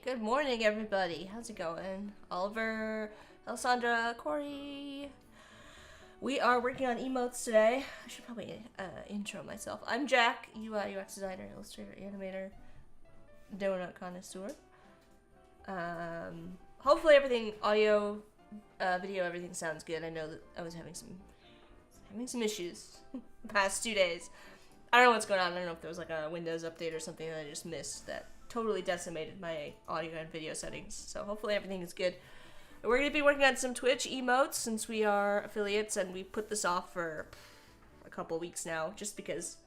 Good morning, everybody. How's it going? Oliver, Alessandra, Corey. We are working on emotes today. I should probably intro myself. I'm Jack, UI UX designer, illustrator, animator, donut connoisseur. Hopefully everything, audio, video, everything sounds good. I know that I was having some issues the past 2 days. I don't know what's going on. I don't know if there was like a Windows update or something that I just missed that totally decimated my audio and video settings. So hopefully everything is good. We're going to be working on some Twitch emotes since we are affiliates, and we put this off for a couple weeks now just because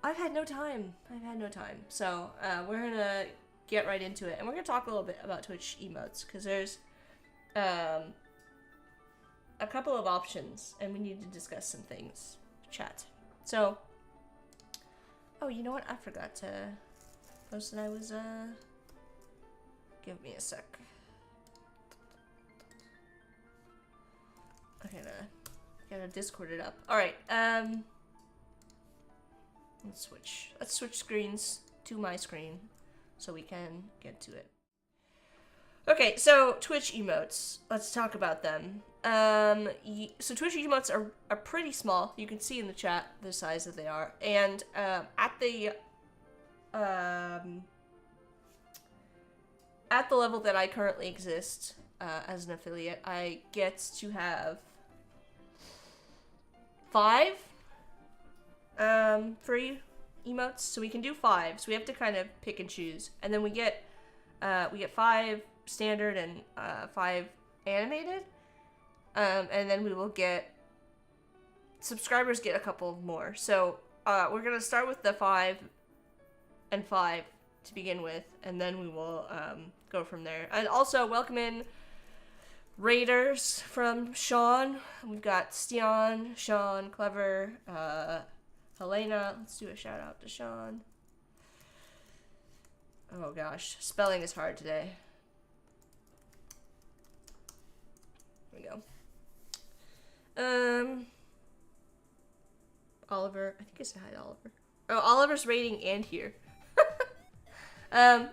I've had no time. So we're going to get right into it, and we're going to talk a little bit about Twitch emotes because there's a couple of options, and we need to discuss some things. Chat. So, oh, you know what? I forgot to post that I was, give me a sec. Okay, gotta Discord it up. Alright, let's switch screens to my screen so we can get to it. Okay, so Twitch emotes. Let's talk about them. So Twitch emotes are pretty small. You can see in the chat the size that they are. And at the level that I currently exist as an affiliate, I get to have 5 free emotes. So we can do 5. So we have to kind of pick and choose. And then we get 5 standard and 5 animated. And then we will get subscribers get a couple more. So we're gonna start with the 5 and 5 to begin with, and then we will go from there. And also welcome in raiders from Sean. We've got Stian, Sean, Clever, Helena. Let's do a shout out to Sean. Oh gosh, spelling is hard today. Here we go. Oliver. I think I said hi to Oliver. Oh, Oliver's rating and here.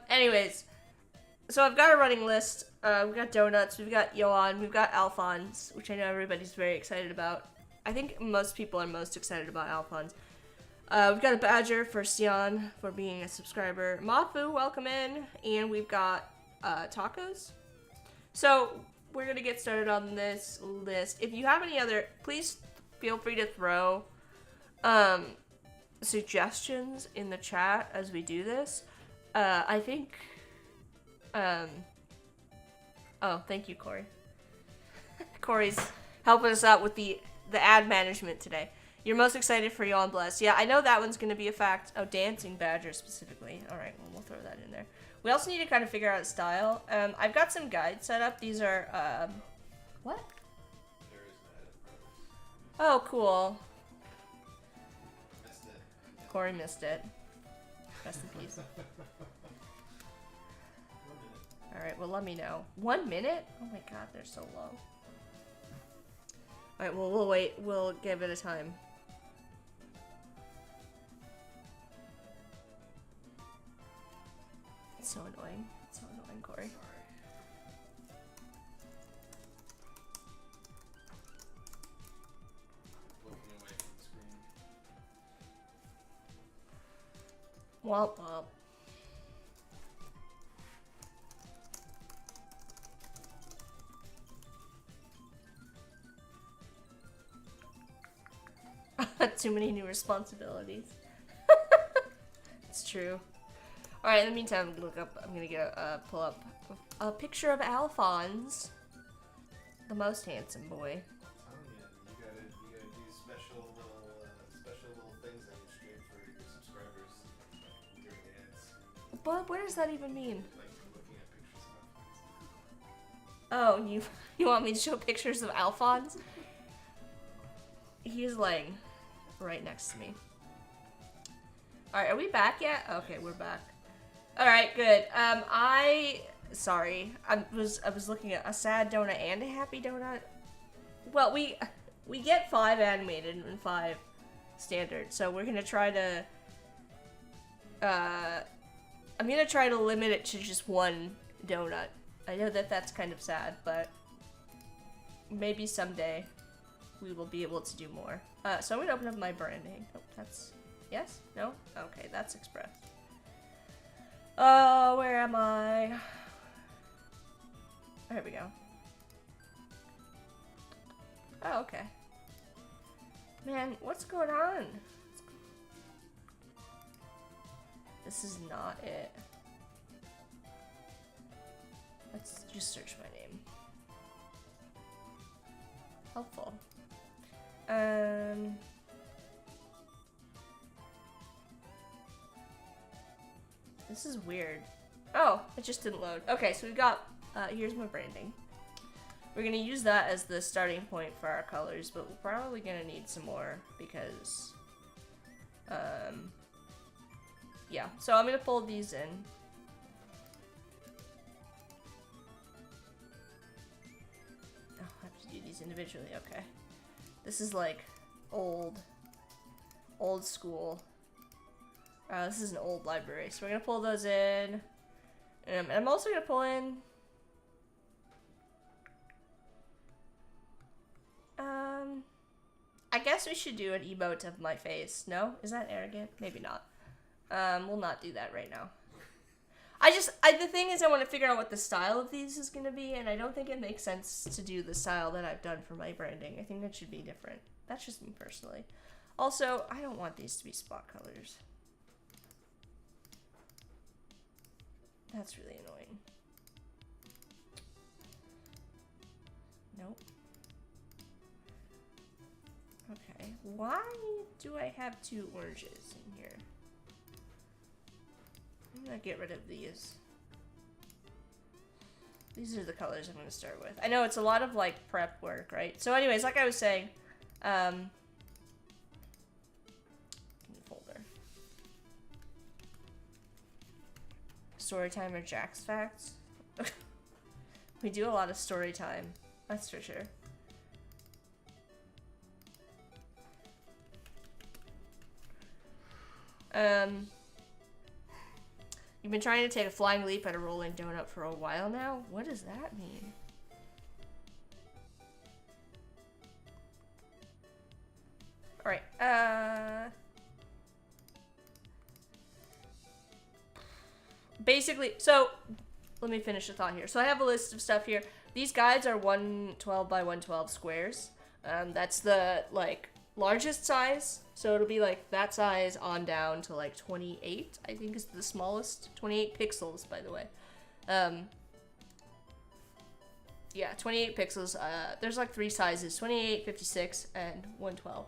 Anyways. So I've got a running list. We've got Donuts, we've got Yoann, we've got Alphonse, which I know everybody's very excited about. I think most people are most excited about Alphonse. We've got a badger for Stian for being a subscriber. Mafu, welcome in. And we've got tacos. So we're going to get started on this list. If you have any other, please feel free to throw suggestions in the chat as we do this. I think... oh, thank you, Corey. Corey's helping us out with the ad management today. You're most excited for Yoann Bless. Yeah, I know that one's going to be a fact. Oh, Dancing Badger specifically. All right, well, we'll throw that in there. We also need to kind of figure out a style. I've got some guides set up. These are, what? Oh, cool. Missed it. Corey missed it. Rest in peace. Alright, well, let me know. 1 minute? Oh my god, they're so low. Alright, well, we'll wait. We'll give it a time. so annoying. It's so annoying, Corey. Sorry. Looking away from the screen. Womp womp. Too many new responsibilities. It's true. Alright, in the meantime, I'm gonna look up, I'm gonna get pull up a picture of Alphonse. The most handsome boy. Oh yeah, you gotta do special little things on your stream for your subscribers during ads. But what does that even mean? Like looking at pictures of Alphonse. Oh, you want me to show pictures of Alphonse? He's laying right next to me. Alright, are we back yet? Okay, we're back. Alright, good. Sorry. I was looking at a sad donut and a happy donut. Well, we get 5 animated and 5 standard, so we're gonna try to I'm gonna try to limit it to just 1 donut. I know that that's kind of sad, but maybe someday we will be able to do more. So I'm gonna open up my branding. Oh, that's... Yes? No? Okay, that's Express. Oh, where am I? There we go. Oh, okay. Man, what's going on? This is not it. Let's just search my name. Helpful. This is weird. Oh, it just didn't load. Okay, so we've got, here's my branding. We're gonna use that as the starting point for our colors, but we're probably gonna need some more because, yeah. So I'm gonna fold these in. Oh, I have to do these individually, okay. This is like old school. This is an old library, so we're gonna pull those in. And I'm also gonna pull in... I guess we should do an emote of my face. No? Is that arrogant? Maybe not. We'll not do that right now. The thing is I want to figure out what the style of these is gonna be, and I don't think it makes sense to do the style that I've done for my branding. I think that should be different. That's just me personally. Also, I don't want these to be spot colors. That's really annoying. Nope. Okay, why do I have 2 oranges in here? I'm gonna get rid of these. These are the colors I'm gonna start with. I know it's a lot of like prep work, right? So anyways, like I was saying, folder. Storytime or Jack's Facts. We do a lot of story time, that's for sure. You've been trying to take a flying leap at a rolling donut for a while now? What does that mean? Alright, basically, so let me finish the thought here. So I have a list of stuff here. These guides are 112 by 112 squares. That's the like largest size, so it'll be like that size on down to like 28, I think is the smallest. 28 pixels, by the way. Yeah, 28 pixels. There's like 3 sizes: 28, 56, and 112.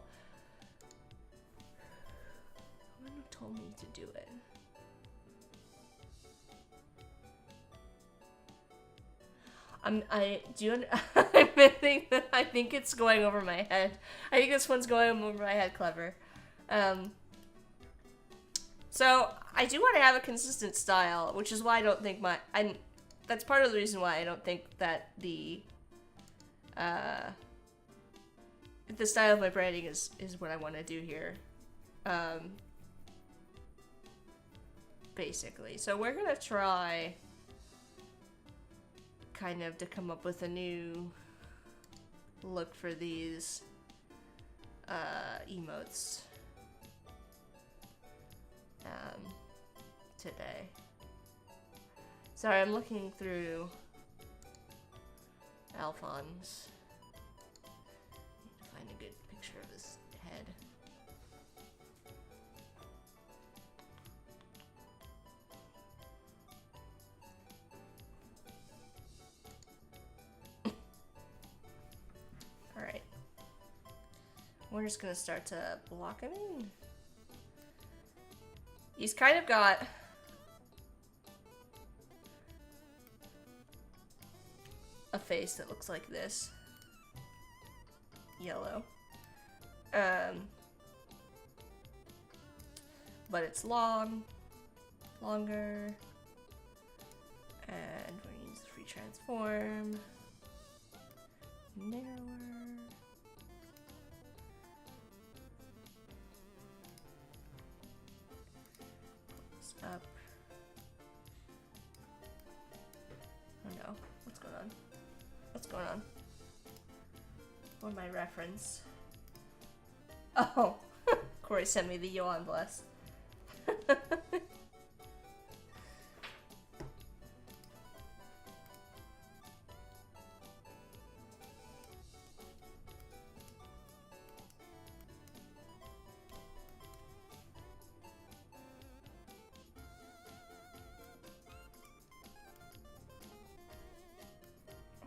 Who told me to do it? I think it's going over my head. I think this one's going over my head clever. So I do want to have a consistent style, which is why I don't think that's part of the reason why I don't think that the style of my branding is what I want to do here. basically. So we're gonna try kind of to come up with a new look for these emotes today. Sorry, I'm looking through Alphonse. Need to find a good picture of his head. Alright. We're just gonna start to block him in. He's kind of got a face that looks like this. Yellow. But it's longer. And we're gonna use the free transform. Narrower. Up. Oh no, what's going on? What's going on? For my reference. Oh, Corey sent me the Yoann bless.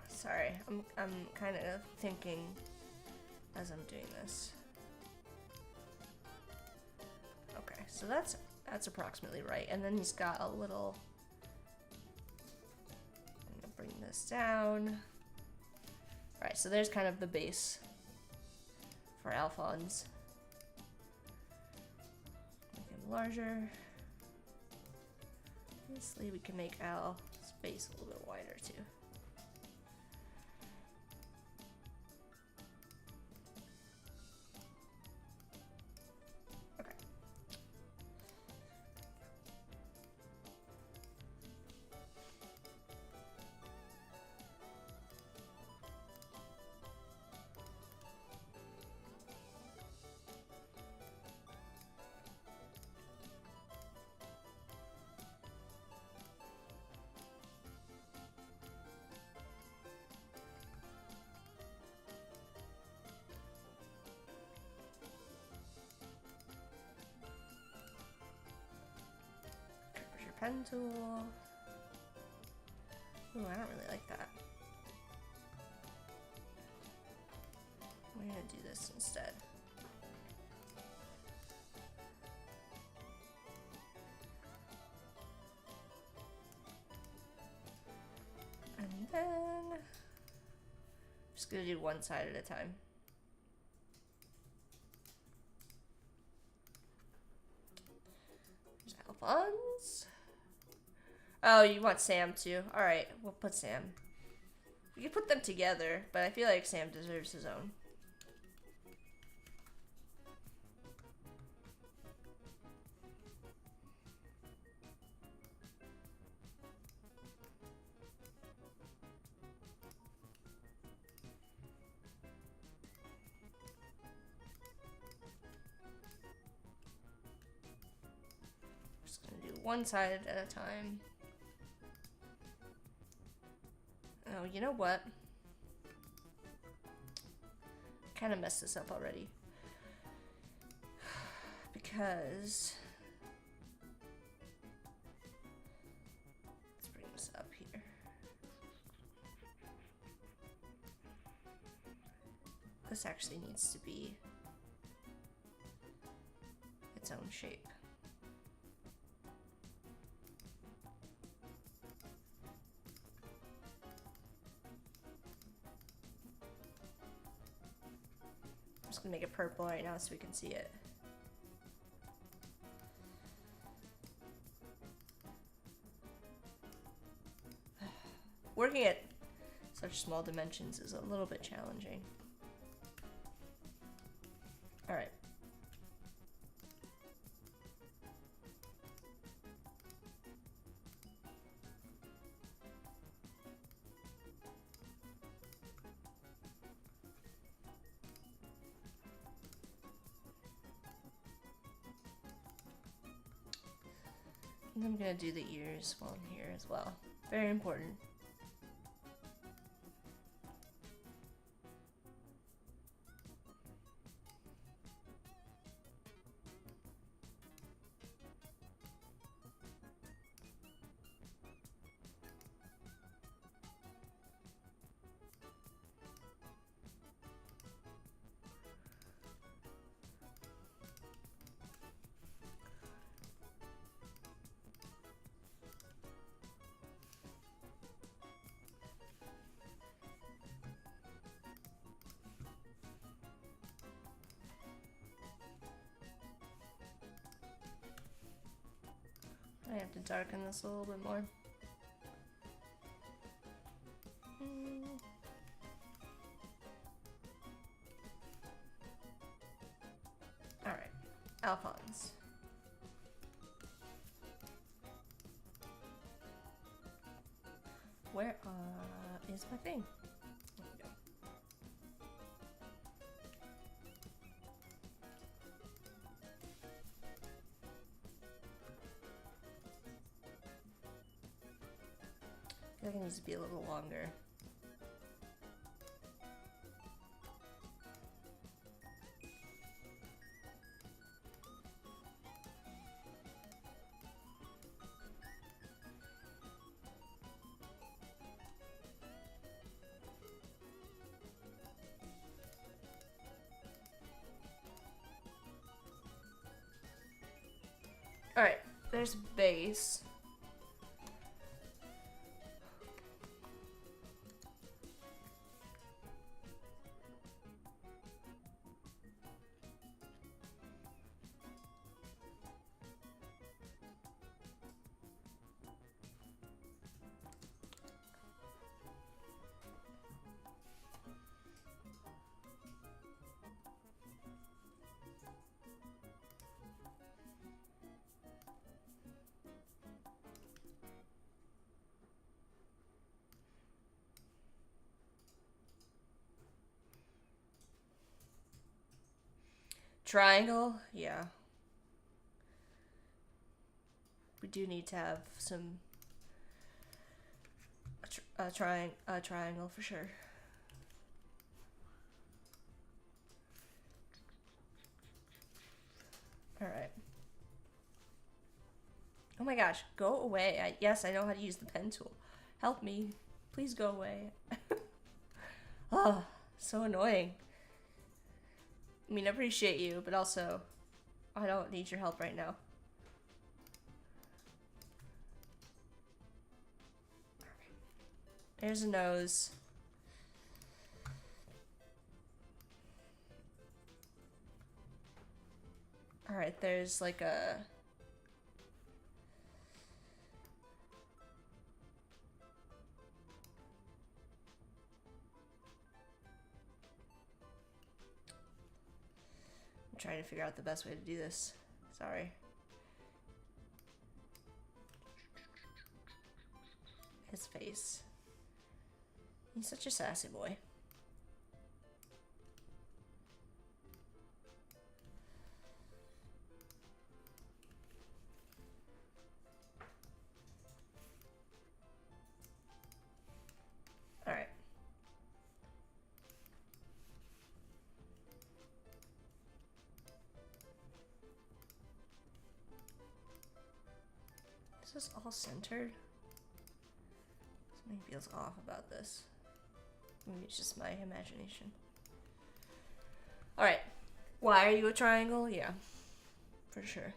Sorry, I'm kind of thinking as I'm doing this. Okay, so that's approximately right. And then he's got a little. I'm gonna bring this down. All right, so there's kind of the base for Alphonse. Make him larger. Obviously, we can make Al's face a little bit wider too. Pen tool. Ooh, I don't really like that. We're gonna do this instead. And then I'm just gonna do one side at a time. There's Alphonse. Oh, you want Sam too? Alright, we'll put Sam. We can put them together, but I feel like Sam deserves his own. Just gonna do one side at a time. Oh, you know what? Kind of messed this up already. Because let's bring this up here. This actually needs to be its own shape. I'm just gonna make it purple right now so we can see it. Working at such small dimensions is a little bit challenging. All right. And I'm gonna do the ears while I'm here as well. Very important. I have to darken this a little bit more. Alright, Alphonse. Where is my thing? There we go. I think it needs to be a little longer. Alright, there's base. Triangle? Yeah. We do need to have some a triangle for sure. All right. Oh my gosh, go away. Yes, I know how to use the pen tool. Help me. Please go away. Oh, so annoying. I mean, I appreciate you, but also, I don't need your help right now. There's a nose. Alright, there's like a... I'm trying to figure out the best way to do this. Sorry. His face. He's such a sassy boy. Alright. Is this all centered? Something feels off about this. Maybe it's just my imagination. Alright. Why are you a triangle? Yeah. For sure.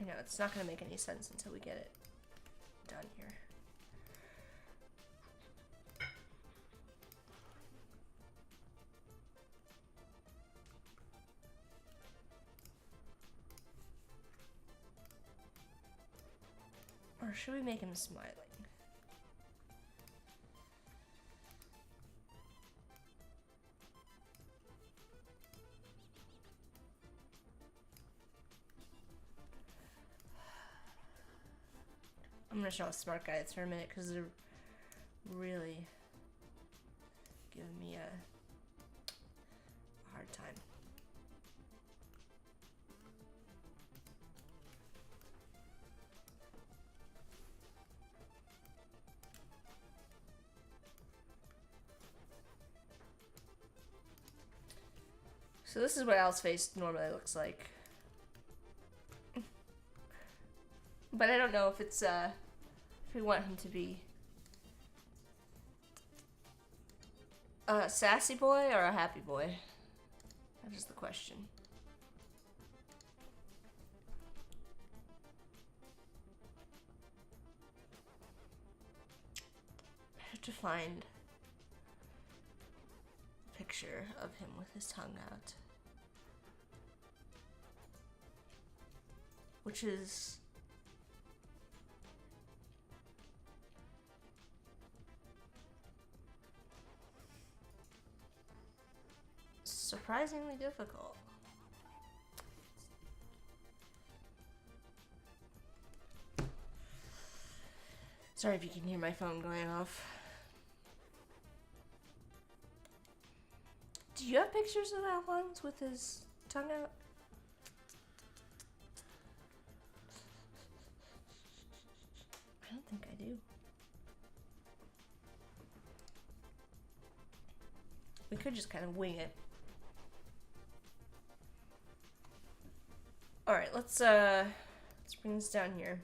know, it's not going to make any sense until we get it done here. Or should we make him smiling? I'm gonna show off smart guides for a minute because they're really giving me a hard time. So this is what Al's face normally looks like. But I don't know if it's, if we want him to be a sassy boy or a happy boy. That is the question. I have to find a picture of him with his tongue out. Which is surprisingly difficult. Sorry if you can hear my phone going off. Do you have pictures of Alphonse with his tongue out? I don't think I do. We could just kind of wing it. All right, let's bring this down here.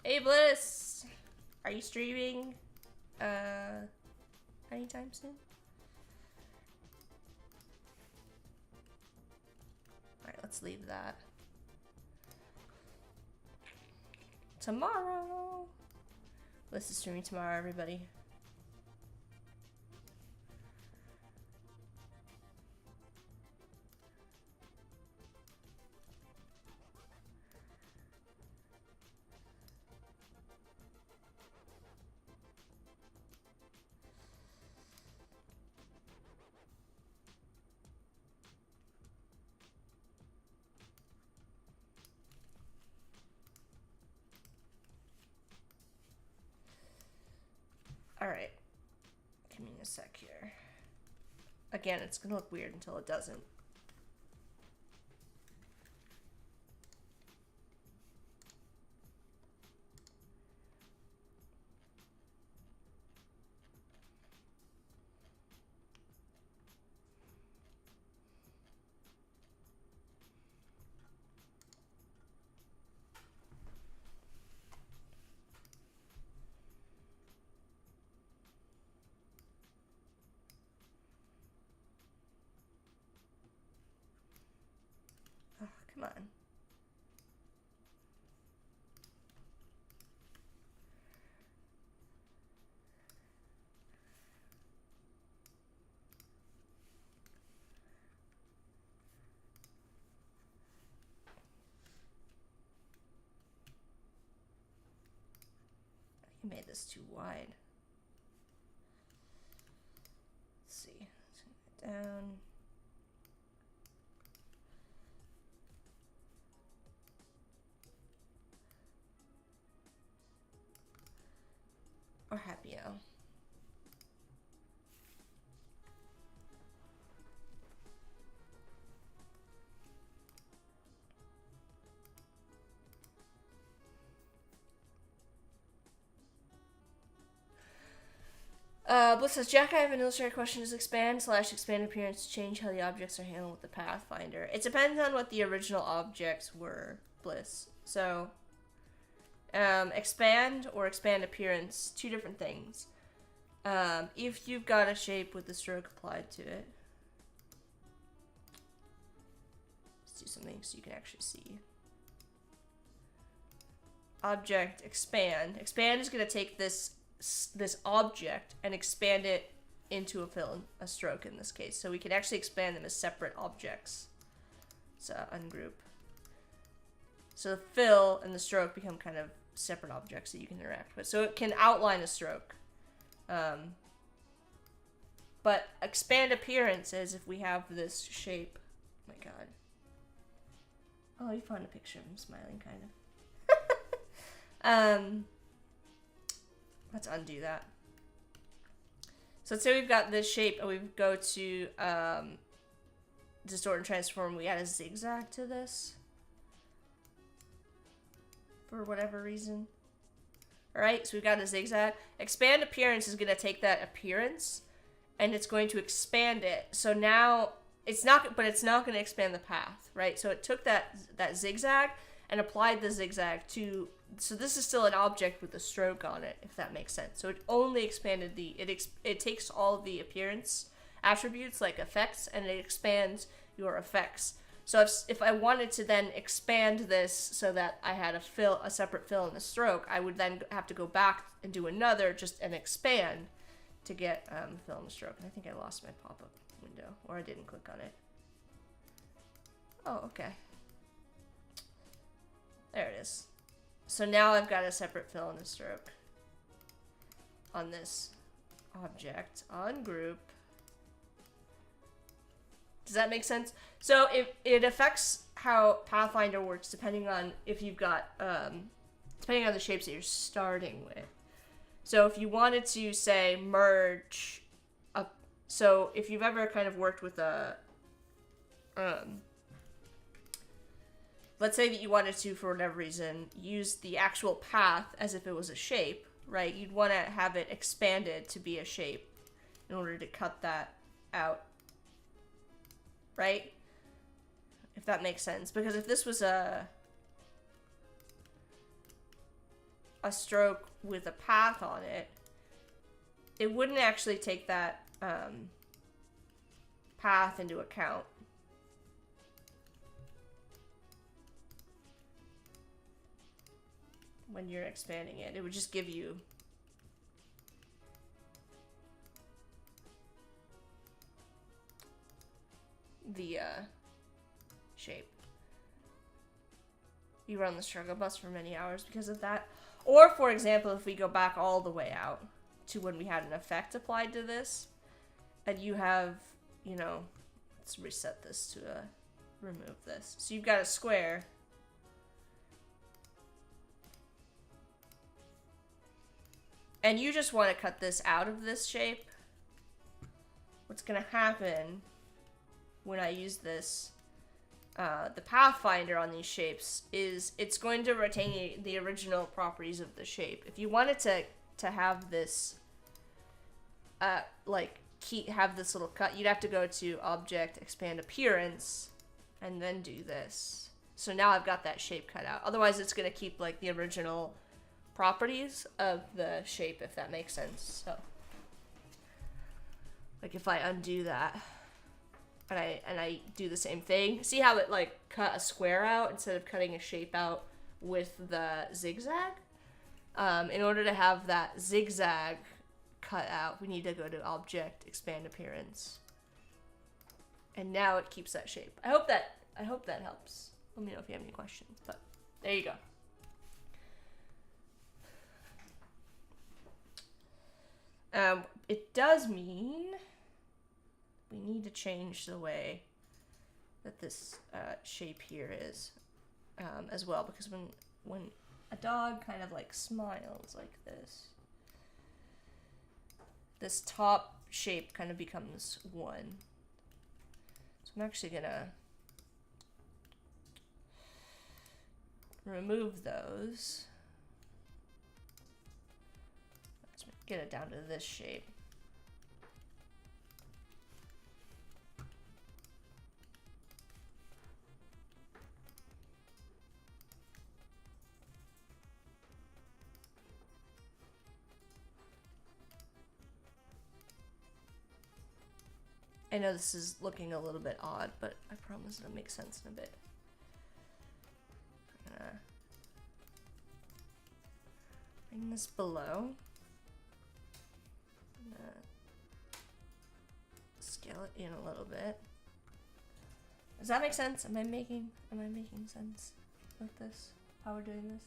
Hey Bliss, are you streaming anytime soon? All right, let's leave that. Tomorrow. Bliss is streaming tomorrow, everybody. All right, give me a sec here. Again, it's gonna look weird until it doesn't. Oh, come on. I made this too wide. Let's see. Turn it down. Or happy now. Bliss says, Jack, I have an illustrated question. Does expand/expand appearance change how the objects are handled with the Pathfinder? It depends on what the original objects were, Bliss. So, expand or expand appearance, two different things. If you've got a shape with the stroke applied to it, something so you can actually see. Object, expand. Expand is going to take this object and expand it into a fill, a stroke in this case. So we can actually expand them as separate objects. So ungroup. So the fill and the stroke become kind of separate objects that you can interact with. So it can outline a stroke. But expand appearance is if we have this shape. Oh my god. Oh, you found a picture of him smiling, kind of. Let's undo that. So let's say we've got this shape and we go to distort and transform. We add a zigzag to this for whatever reason. Alright, so we've got a zigzag. Expand appearance is going to take that appearance and it's going to expand it. So now it's not, but it's not going to expand the path, right? So it took that zigzag and applied the zigzag to, so this is still an object with a stroke on it, if that makes sense. So it only expanded it takes all of the appearance attributes like effects and it expands your effects. So if I wanted to then expand this so that I had a separate fill and a stroke, I would then have to go back and do another, just an expand to get fill and stroke. And I think I lost my pop-up window, or I didn't click on it. Oh, okay. There it is. So now I've got a separate fill and a stroke on this object, on group. Does that make sense? So it affects how Pathfinder works depending on if you've got, depending on the shapes that you're starting with. So if you wanted to, say, merge up, so if you've ever kind of worked with a, let's say that you wanted to, for whatever reason, use the actual path as if it was a shape, right? You'd want to have it expanded to be a shape in order to cut that out, right? If that makes sense. Because if this was a stroke with a path on it, it wouldn't actually take that path into account. When you're expanding it, it would just give you the shape. You run the struggle bus for many hours because of that. Or, for example, if we go back all the way out to when we had an effect applied to this, and you have, you know, let's reset this to remove this. So you've got a square. And you just want to cut this out of this shape. What's going to happen when I use this, the Pathfinder on these shapes, is it's going to retain the original properties of the shape. If you wanted to have this, have this little cut, you'd have to go to Object, Expand Appearance, and then do this. So now I've got that shape cut out. Otherwise, it's going to keep, like, the original properties of the shape, if that makes sense. So, like, if I undo that and I do the same thing, see how it like cut a square out instead of cutting a shape out with the zigzag? In order to have that zigzag cut out, we need to go to Object, Expand Appearance, and now it keeps that shape. I hope that helps. Let me know if you have any questions. But there you go. It does mean we need to change the way that this shape here is as well, because when a dog kind of like smiles like this top shape kind of becomes one. So I'm actually gonna remove those. Get it down to this shape. I know this is looking a little bit odd, but I promise it'll make sense in a bit. gonna bring this below. I'm gonna scale it in a little bit. Does that make sense? Am I making sense with this? How we're doing this?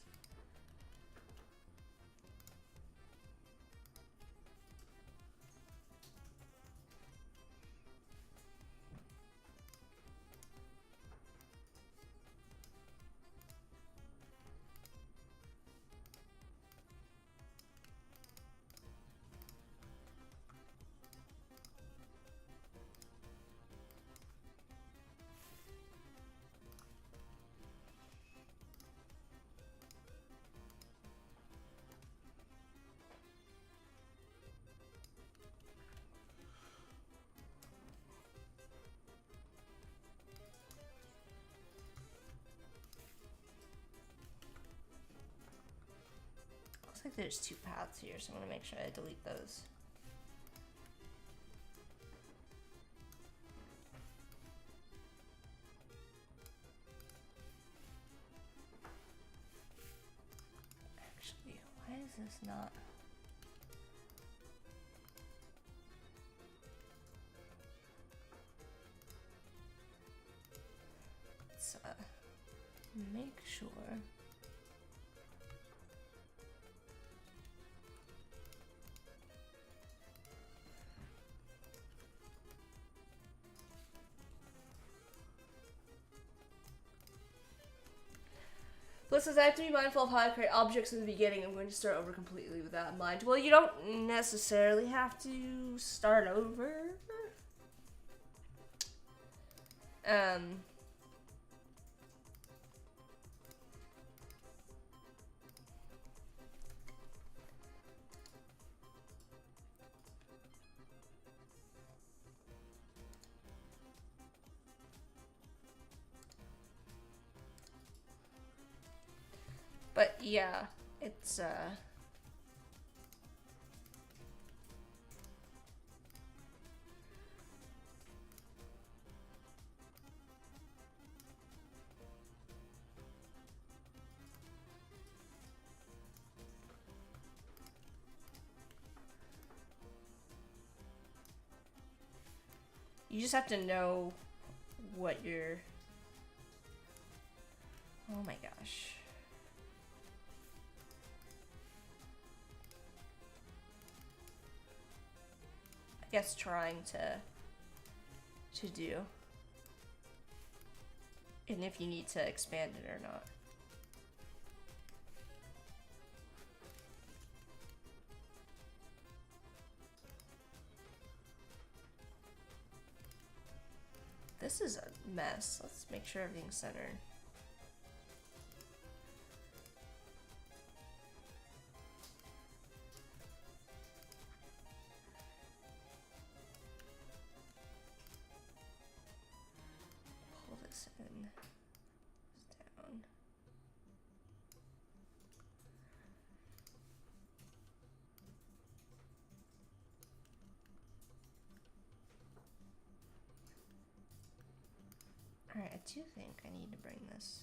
Looks like there's two paths here, so I'm gonna make sure I delete those. Actually, why is this not? Let's make sure. Says I have to be mindful of how I create objects in the beginning. I'm going to start over completely with that in mind. Well, you don't necessarily have to start over. But yeah, it's you just have to know what you're. Oh my gosh. I guess trying to do. And if you need to expand it or not. This is a mess. Let's make sure everything's centered. Pull this in. Down. Alright, I do think I need to bring this.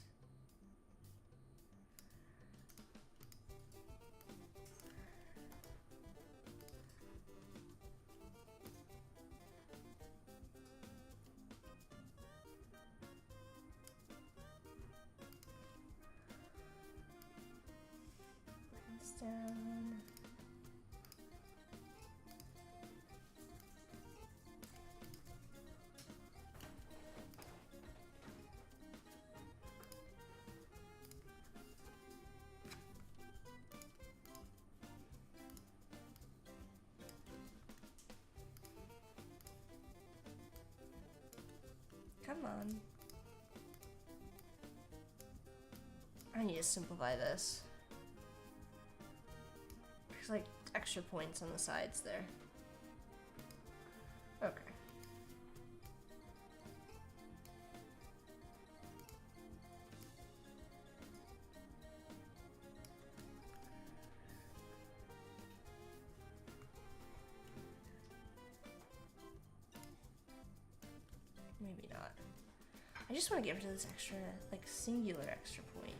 Bring this down. Come on. I need to simplify this. There's like extra points on the sides there. Okay. Maybe not. I just want to get rid of this extra, like, singular extra point.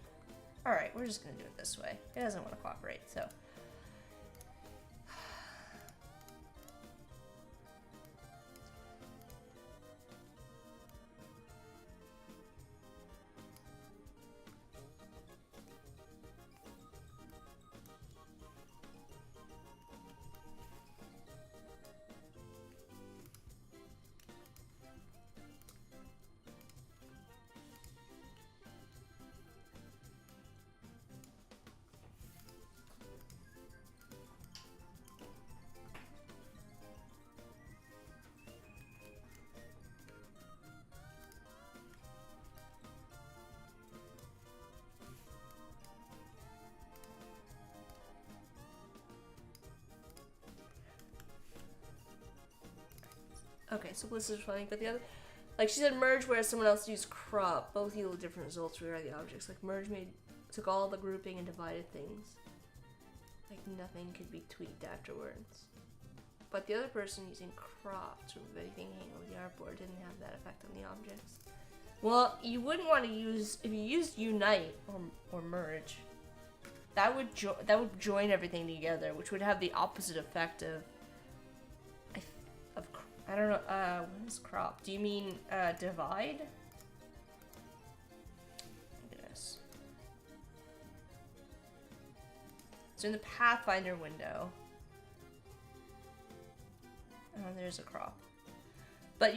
Alright, we're just gonna do it this way. It doesn't want to cooperate, so. Okay, so this is funny, but the other, like she said, merge whereas someone else used crop. Both yield different results regarding the objects. Like merge took all the grouping and divided things. Like nothing could be tweaked afterwards. But the other person using crop to remove anything hanging over the artboard didn't have that effect on the objects. Well, you wouldn't want to use, if you used unite or merge, that would join everything together, which would have the opposite effect of I don't know, what is crop? Do you mean, divide? Look at this. So in the Pathfinder window, there's a crop. But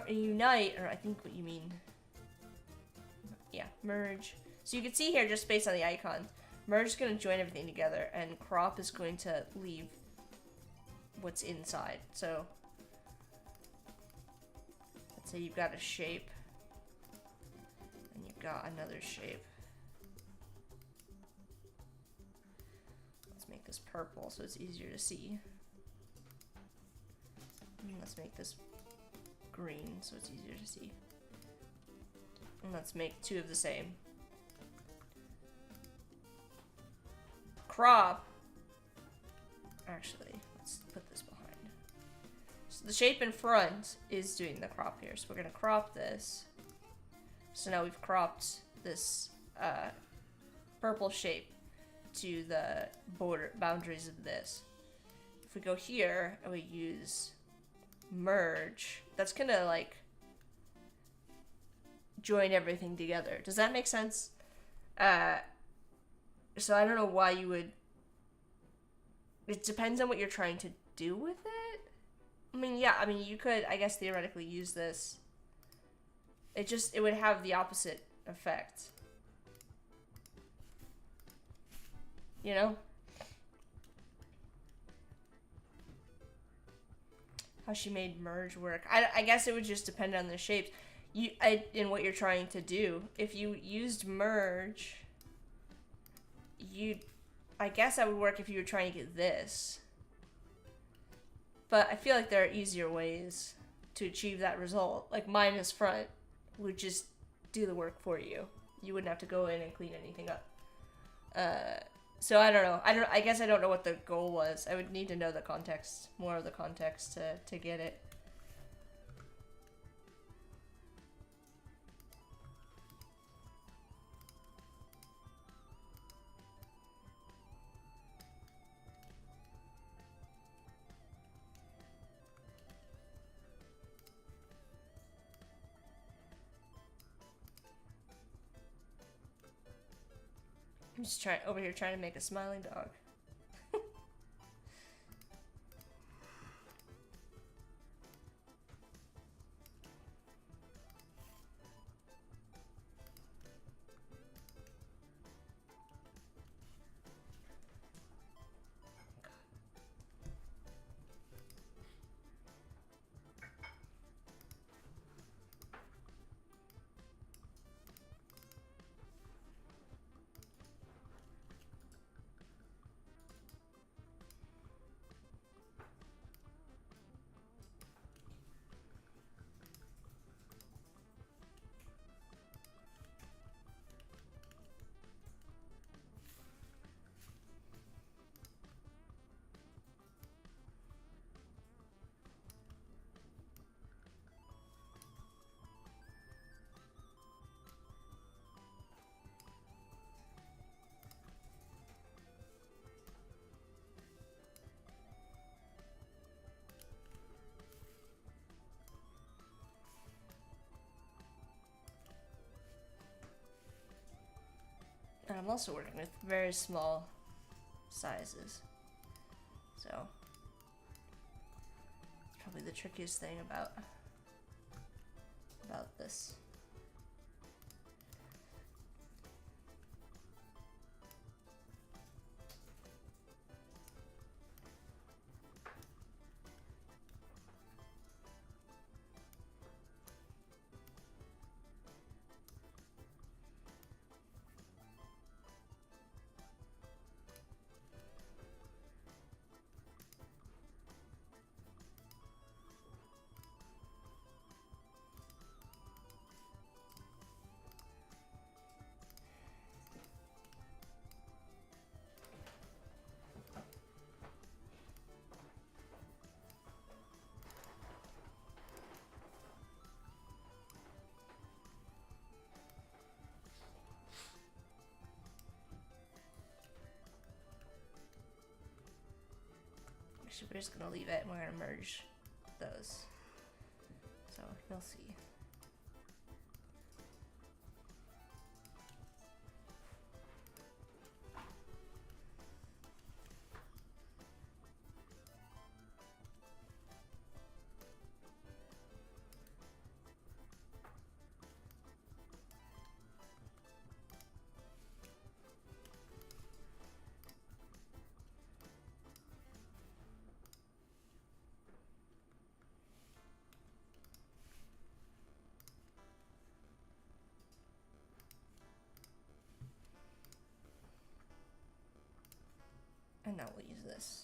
unite, or I think what you mean, yeah, merge. So you can see here, just based on the icons, merge is going to join everything together, and crop is going to leave what's inside. So so you've got a shape, and you've got another shape. Let's make this purple so it's easier to see. And let's make this green so it's easier to see. And let's make two of the same. Crop. Actually, let's put this behind. So the shape in front is doing the crop here. So we're going to crop this. So now we've cropped this purple shape to the boundaries of this. If we go here and we use merge, that's going to like join everything together. Does that make sense? So I don't know why you would... It depends on what you're trying to do with it. I mean, yeah, I mean, you could, I guess, theoretically use this. It would have the opposite effect. You know? How she made merge work. I guess it would just depend on the shapes. In what you're trying to do. If you used merge, I guess that would work if you were trying to get this. But I feel like there are easier ways to achieve that result. Like minus front would just do the work for you. You wouldn't have to go in and clean anything up. So I don't know. I guess I don't know what the goal was. I would need to know the context, more of the context to get it. I'm just over here trying to make a smiling dog. And I'm also working with very small sizes. So, it's probably the trickiest thing about this. Actually, we're just gonna leave it and we're gonna merge those. So you'll see. And now we'll use this.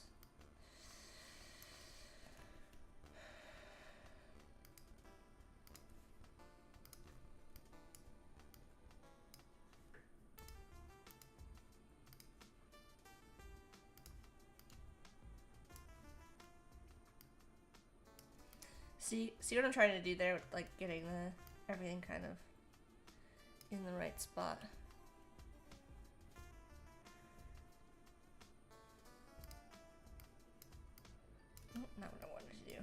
See what I'm trying to do there with like getting everything kind of in the right spot. Oh, not what I wanted to do.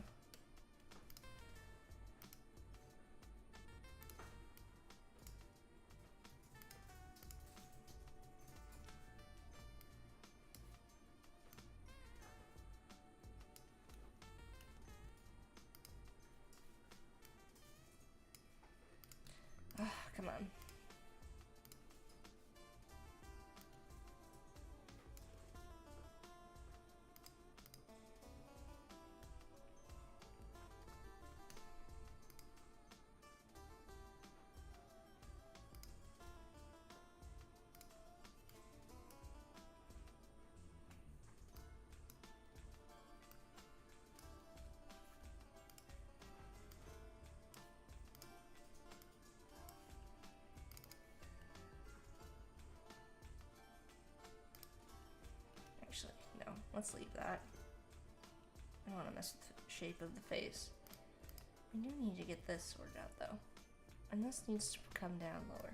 Come on. Actually, no. Let's leave that. I don't want to mess with the shape of the face. We do need to get this sorted out, though. And this needs to come down lower.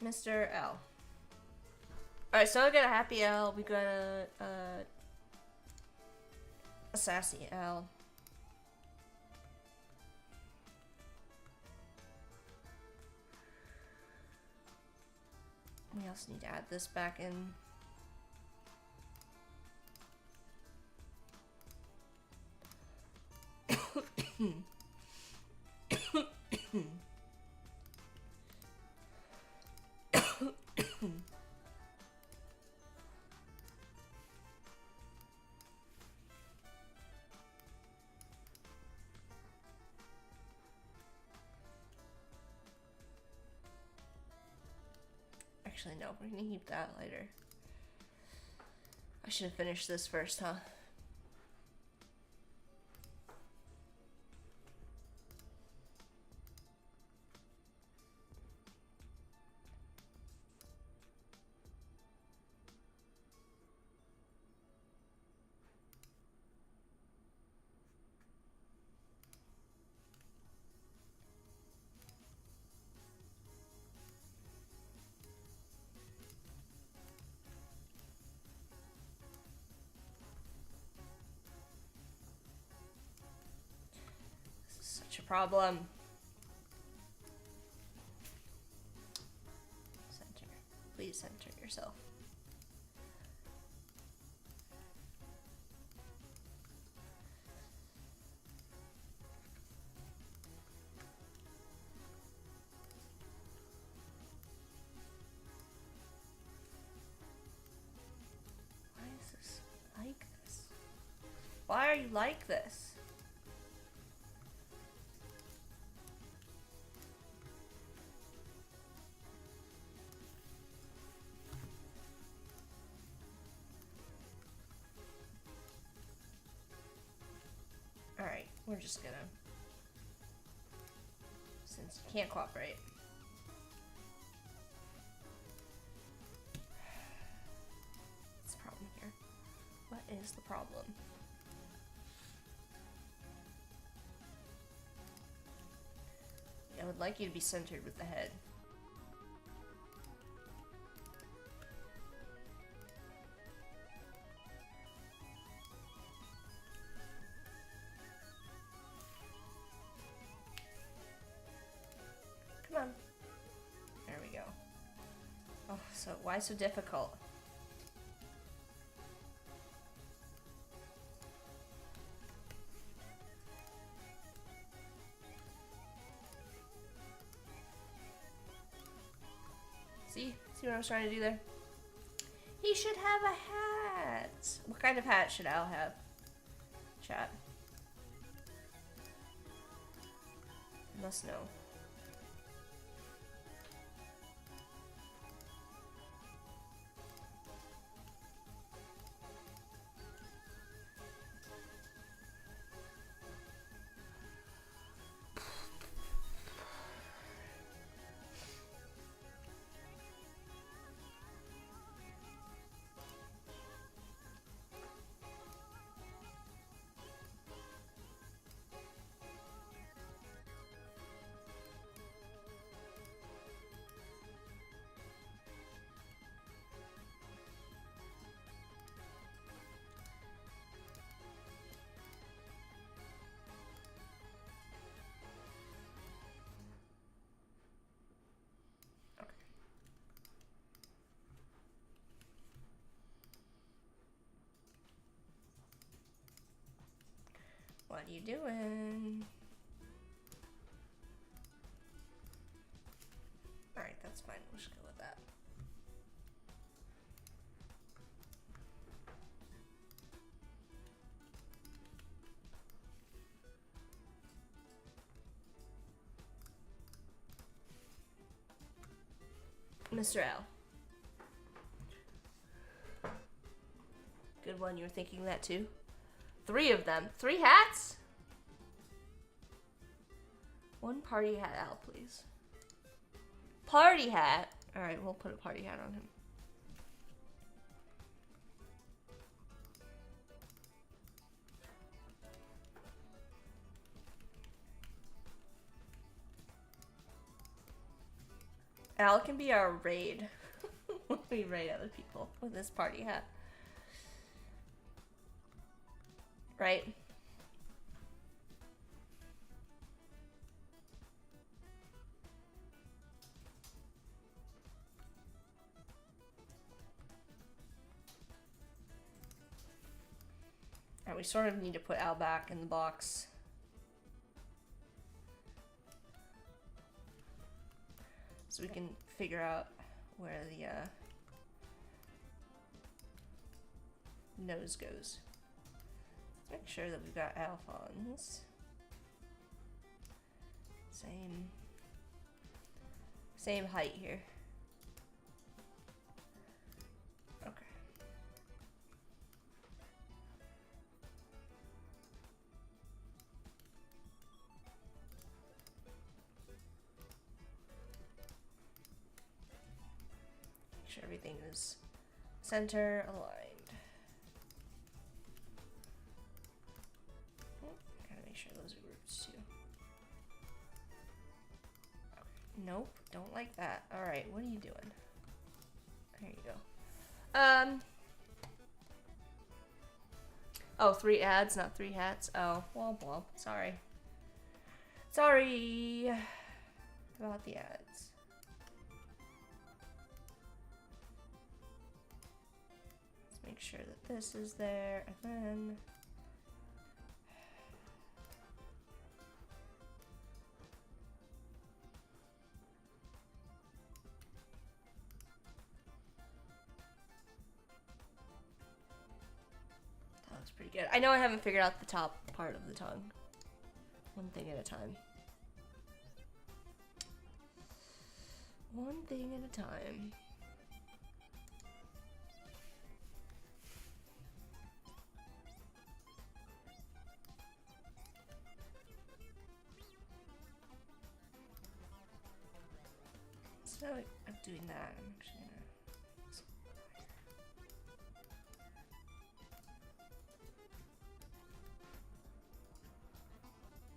Mr. L. Alright, so I got a happy L. We got a sassy L. We also need to add this back in. Actually, no, we're gonna keep that later. I should have finished this first, huh? This is such a problem. Center. Please center yourself. Why is this like this? Why are you like this? Alright, we're just gonna... Since you can't cooperate. What's the problem here? What is the problem? I would like you to be centered with the head. Come on. There we go. Oh, so why so difficult? See what I was trying to do there? He should have a hat. What kind of hat should Al have? Chat. I must know. What are you doing? Alright, that's fine. We'll just go with that. Mr. L. Good one. You were thinking that too? 3 of them. 3 hats? 1 party hat out, please. Party hat? Alright, we'll put a party hat on him. Al can be our raid. We rate other people with this party hat. Right? Alright, we sort of need to put Al back in the box. So we can figure out where the nose goes. Let's make sure that we've got Alphonse. Same height here. Okay. Make sure everything is center aligned. Gotta make sure those are groups too. Okay. Nope, don't like that. Alright, what are you doing? There you go. Oh, 3 ads, not 3 hats. Oh, womp womp. Sorry. Sorry about the ads. Let's make sure that this is there, and then that looks pretty good. I know I haven't figured out the top part of the tongue. One thing at a time. One thing at a time. So I'm doing that. I'm actually gonna.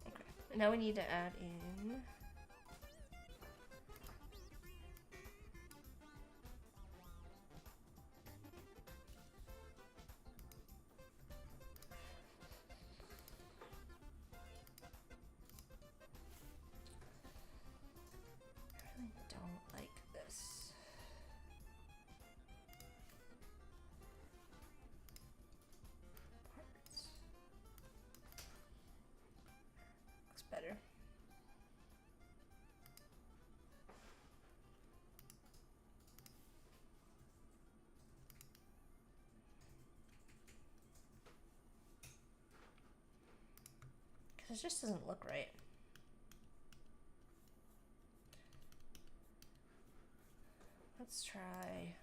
Okay. Now we need to add in. I really don't like this. Parts. Looks better. Because it just doesn't look right. Let's try.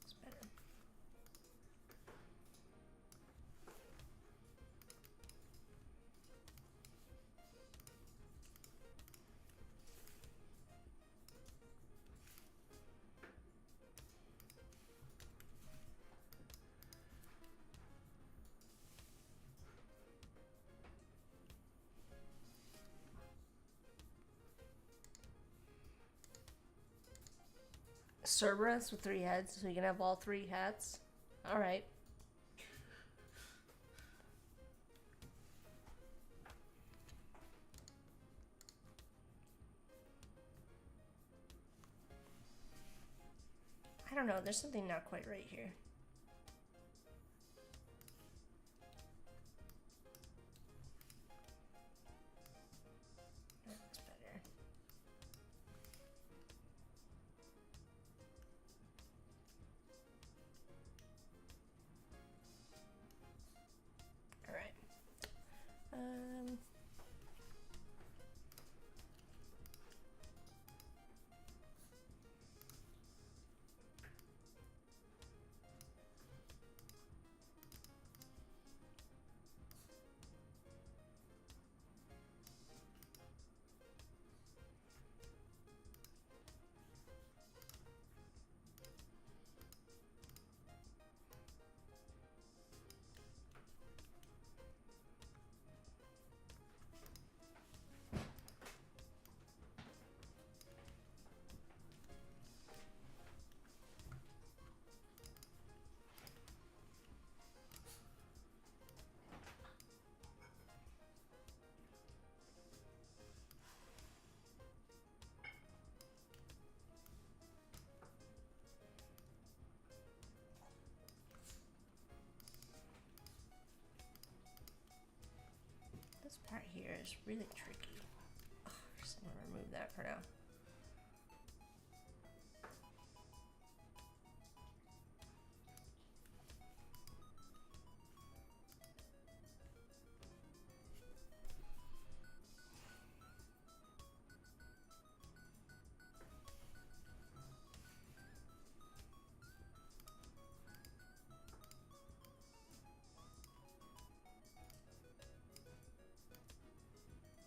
It's better. Cerberus with 3 heads, so you can have all 3 hats. Alright. I don't know, there's something not quite right here. That looks better. Alright. is really tricky. Oh, just gonna remove that for now.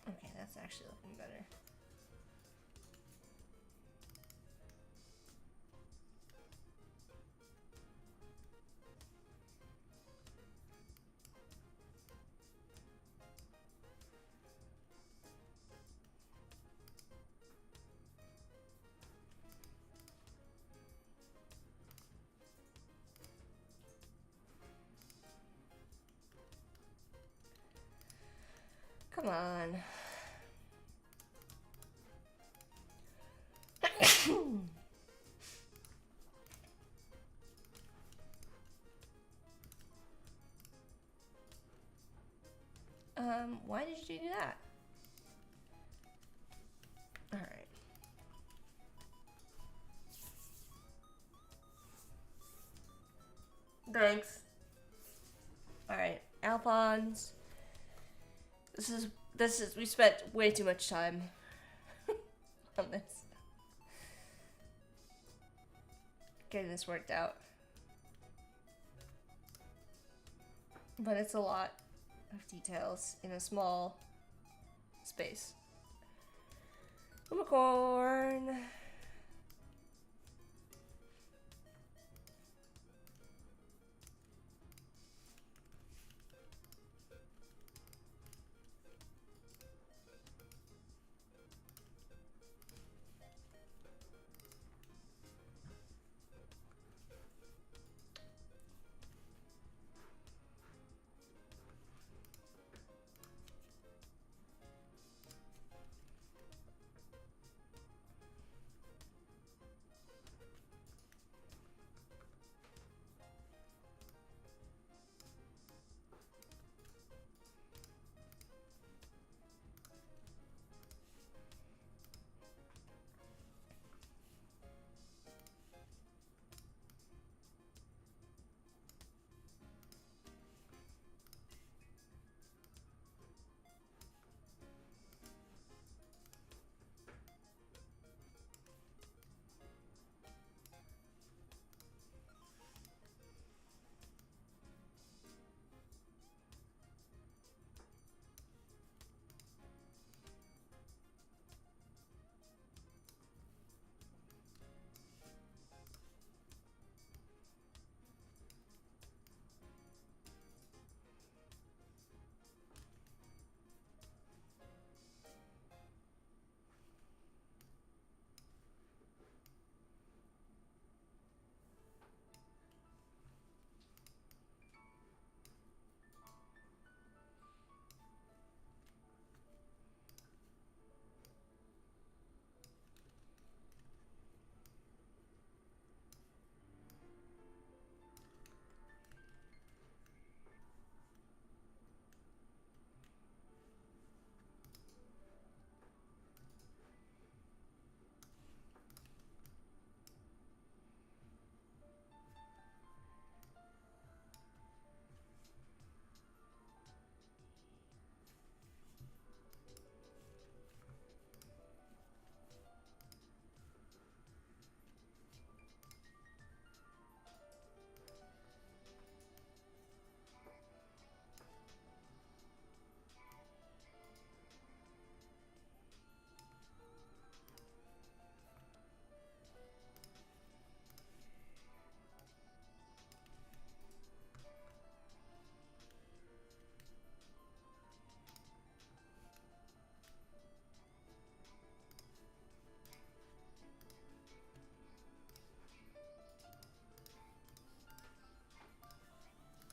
Okay, that's actually looking better. Come on. Why did you do that? Alright. Thanks. Alright, Alphonse. This is, we spent way too much time on this. Getting this worked out. But it's a lot of details in a small space. Unicorn.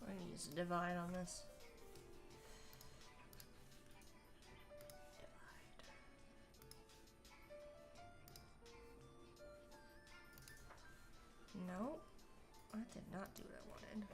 I'm gonna use a divide on this. No, that did not do what I wanted.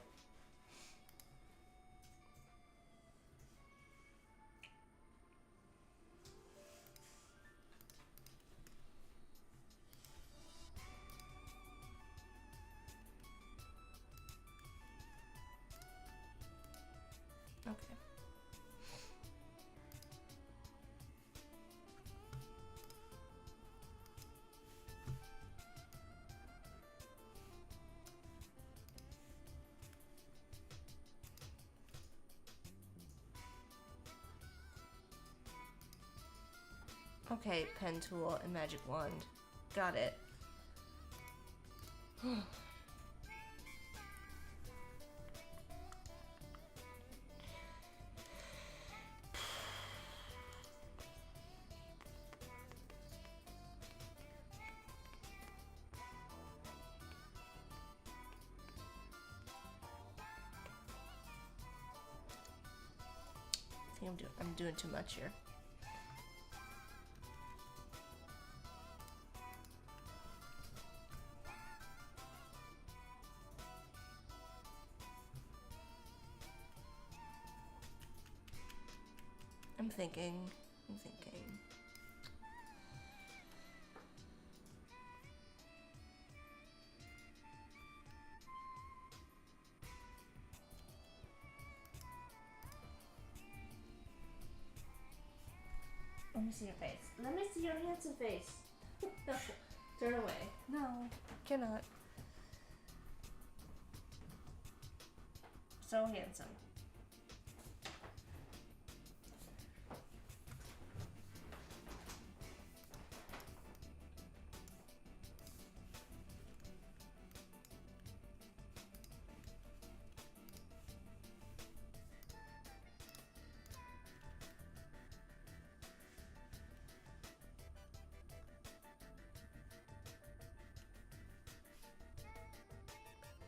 Okay, pen tool and magic wand. Got it. I think I'm doing too much here. I'm thinking. Let me see your face. Let me see your handsome face. No, turn away. No, cannot. So handsome.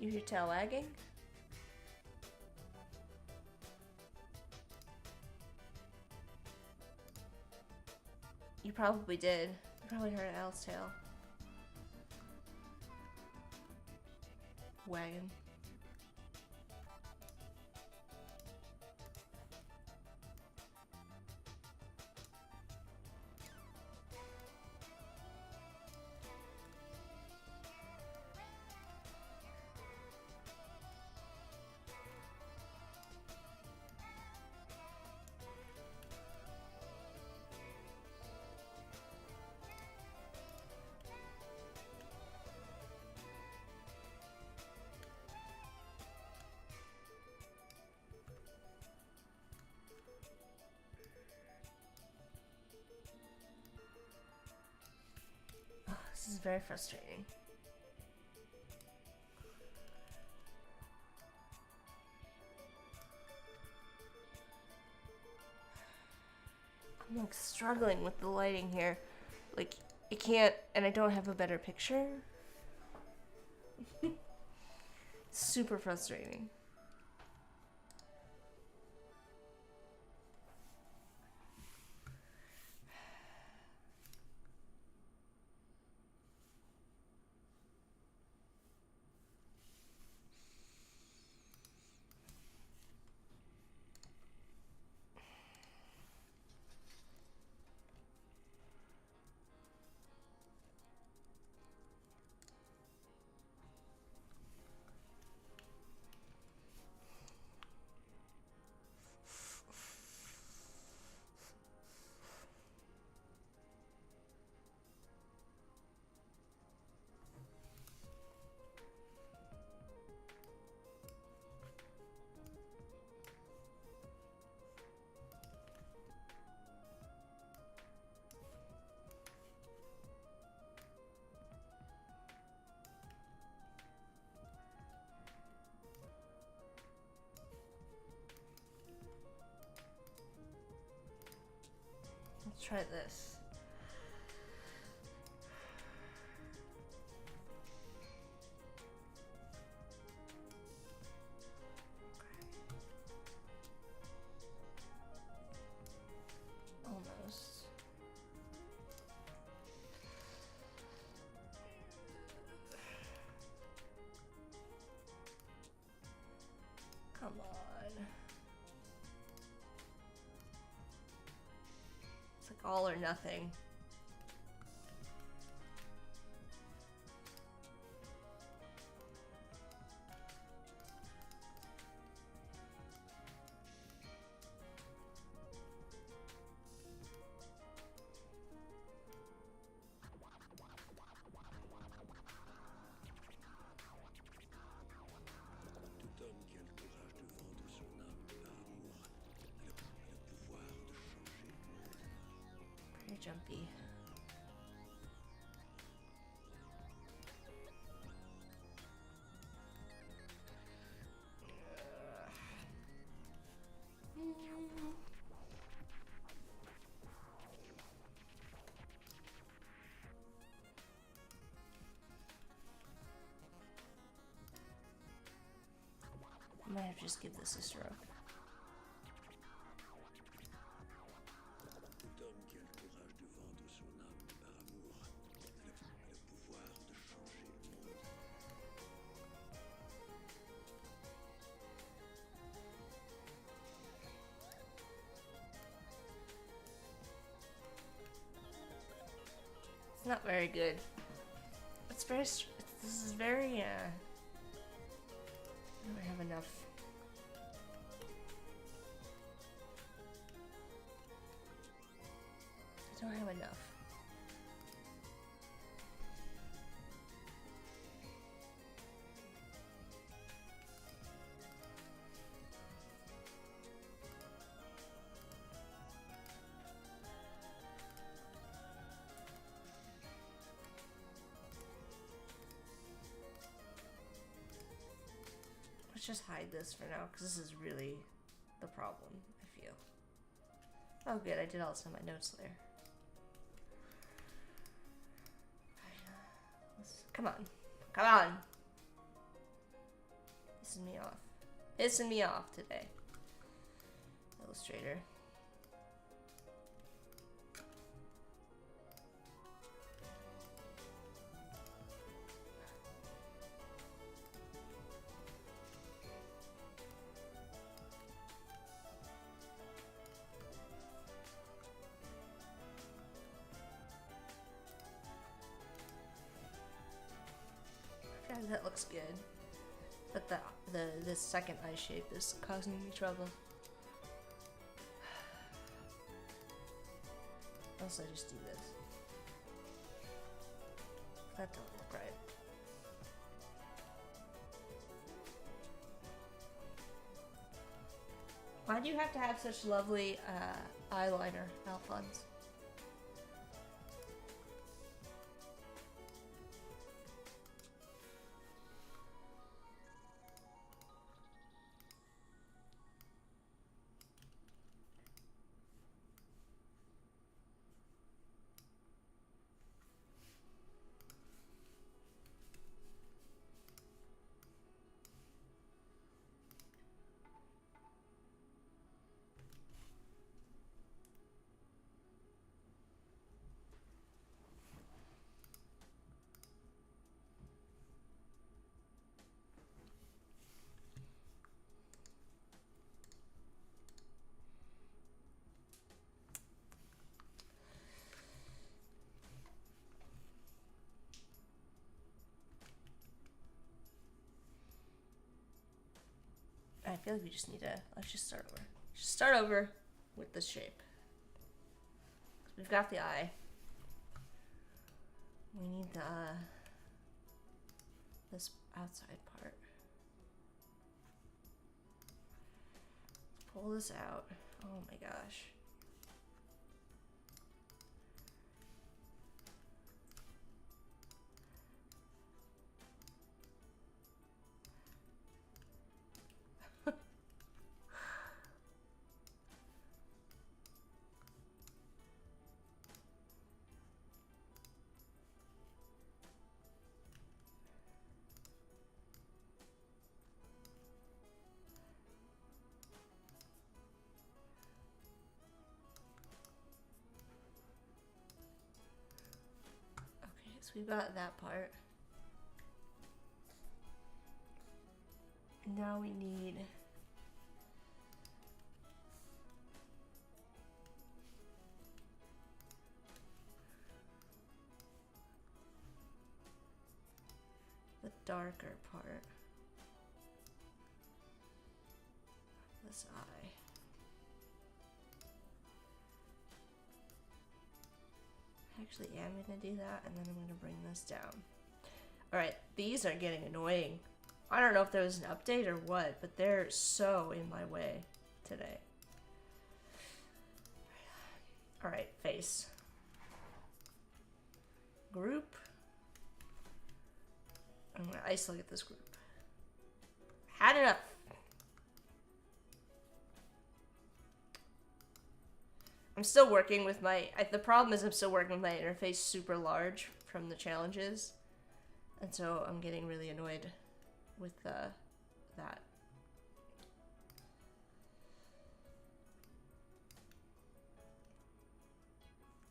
You hear tail wagging? You probably did. You probably heard an owl's tail wagging. This is very frustrating. I'm like struggling with the lighting here. Like, it can't, and I don't have a better picture. Super frustrating. Let's try this. Almost. Come on. It's like all or nothing. Tout homme qui a le courage de vendre son âme par amour a le pouvoir de changer le monde. jumpy. I might have to just give this a stroke. Cet homme qui a le courage de vendre son âme par amour a le pouvoir de changer le monde. It's not very good. It's very. This is very. I don't have enough. I don't have enough. Let's just hide this for now, because this is really the problem, I feel. Oh good, I did also my notes there. Come on. Come on! Pissing me off. Pissing me off today. Illustrator. That looks good, but this second eye shape is causing me trouble. Unless I just do this. That don't look right. Why do you have to have such lovely eyeliner, Alphonse? I feel like we just need to, let's just start over. Just start over with this shape. We've got the eye. We need the, this outside part. Let's pull this out. Oh my gosh. So we've got that part. And now we need the darker part. This eye. Actually am gonna do that, and then I'm gonna bring this down. Alright, these are getting annoying. I don't know if there was an update or what, but they're so in my way today. Alright, face. Group. I'm gonna isolate this group. Had enough. I'm still working with my... the problem is I'm still working with my interface super large from the challenges. And so I'm getting really annoyed with that.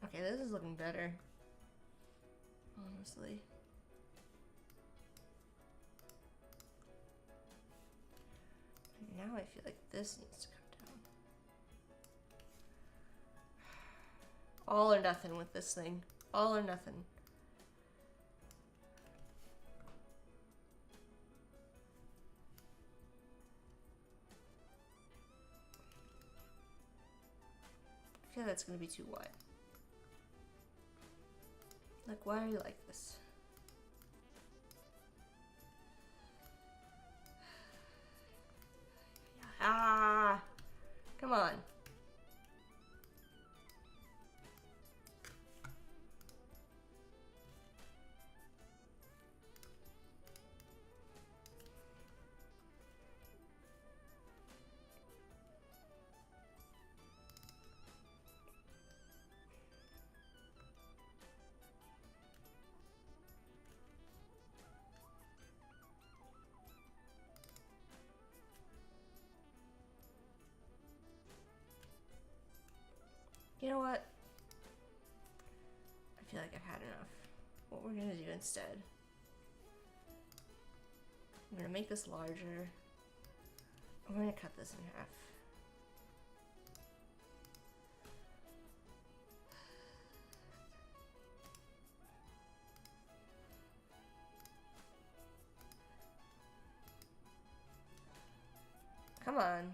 Okay, this is looking better. Honestly. Now I feel like this needs to come down. All or nothing with this thing. All or nothing. I feel that's gonna be too wide. Like, why are you like this? Ah! Come on. You know what? I feel like I've had enough. What we're gonna do instead, I'm gonna make this larger. I'm gonna cut this in half. Come on.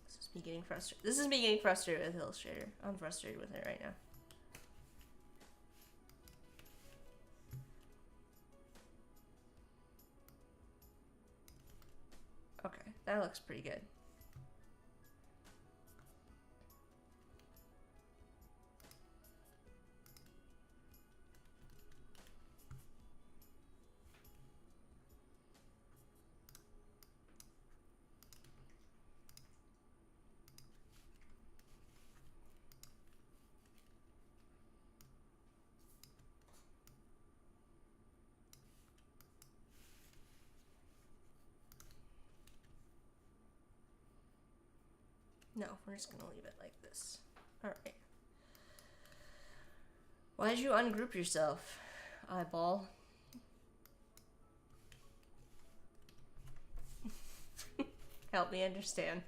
This is me getting frustrated. This is me getting frustrated with Illustrator. I'm frustrated with it right now. Okay, that looks pretty good. No, we're just gonna leave it like this. Alright. Why did you ungroup yourself, eyeball? Help me understand.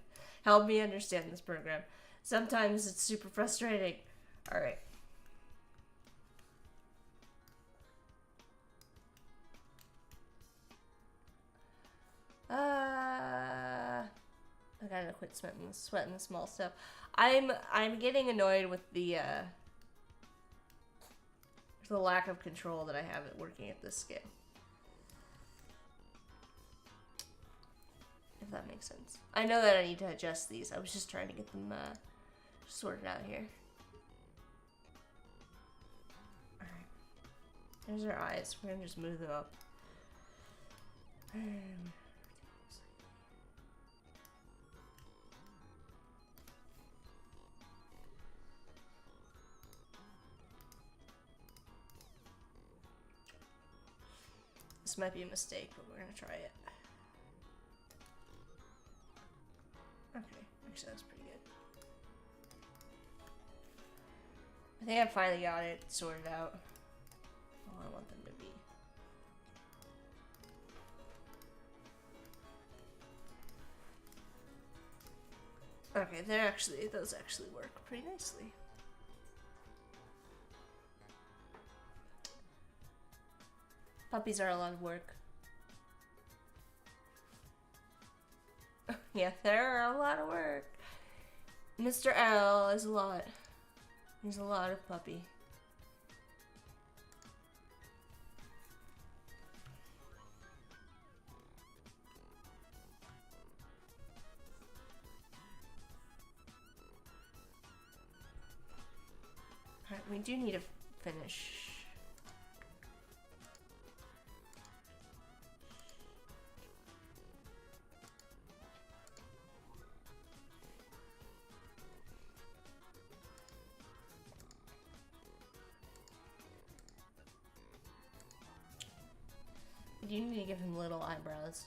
Help me understand this program. Sometimes it's super frustrating. Alright. I gotta quit sweating the small stuff. I'm getting annoyed with the lack of control that I have at working at this scale. If that makes sense. I know that I need to adjust these. I was just trying to get them sorted out here. Alright. There's our eyes. We're gonna just move them up. This might be a mistake, but we're gonna try it. Okay, actually that's pretty good. I think I finally got it sorted out. All I want them to be. Okay, those actually work pretty nicely. Puppies are a lot of work. Yeah, they're a lot of work. Mr. L is a lot. He's a lot of puppy. we do need to finish. We do need to give him little eyebrows.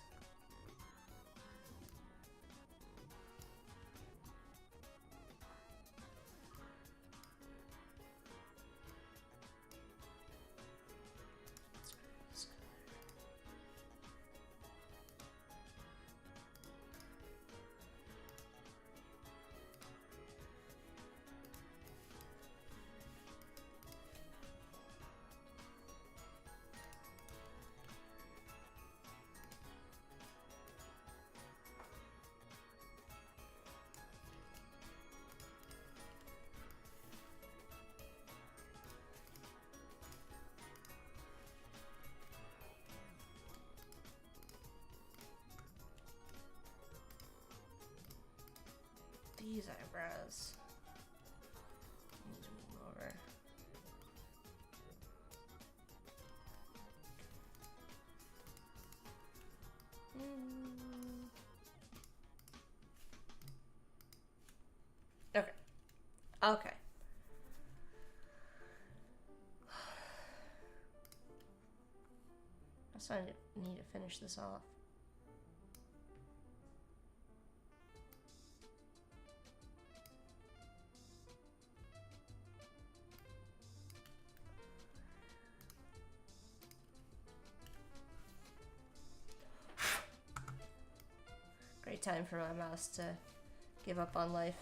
These eyebrows. Need to move over. Okay. Okay. I need to finish this off. Great time for my mouse to give up on life.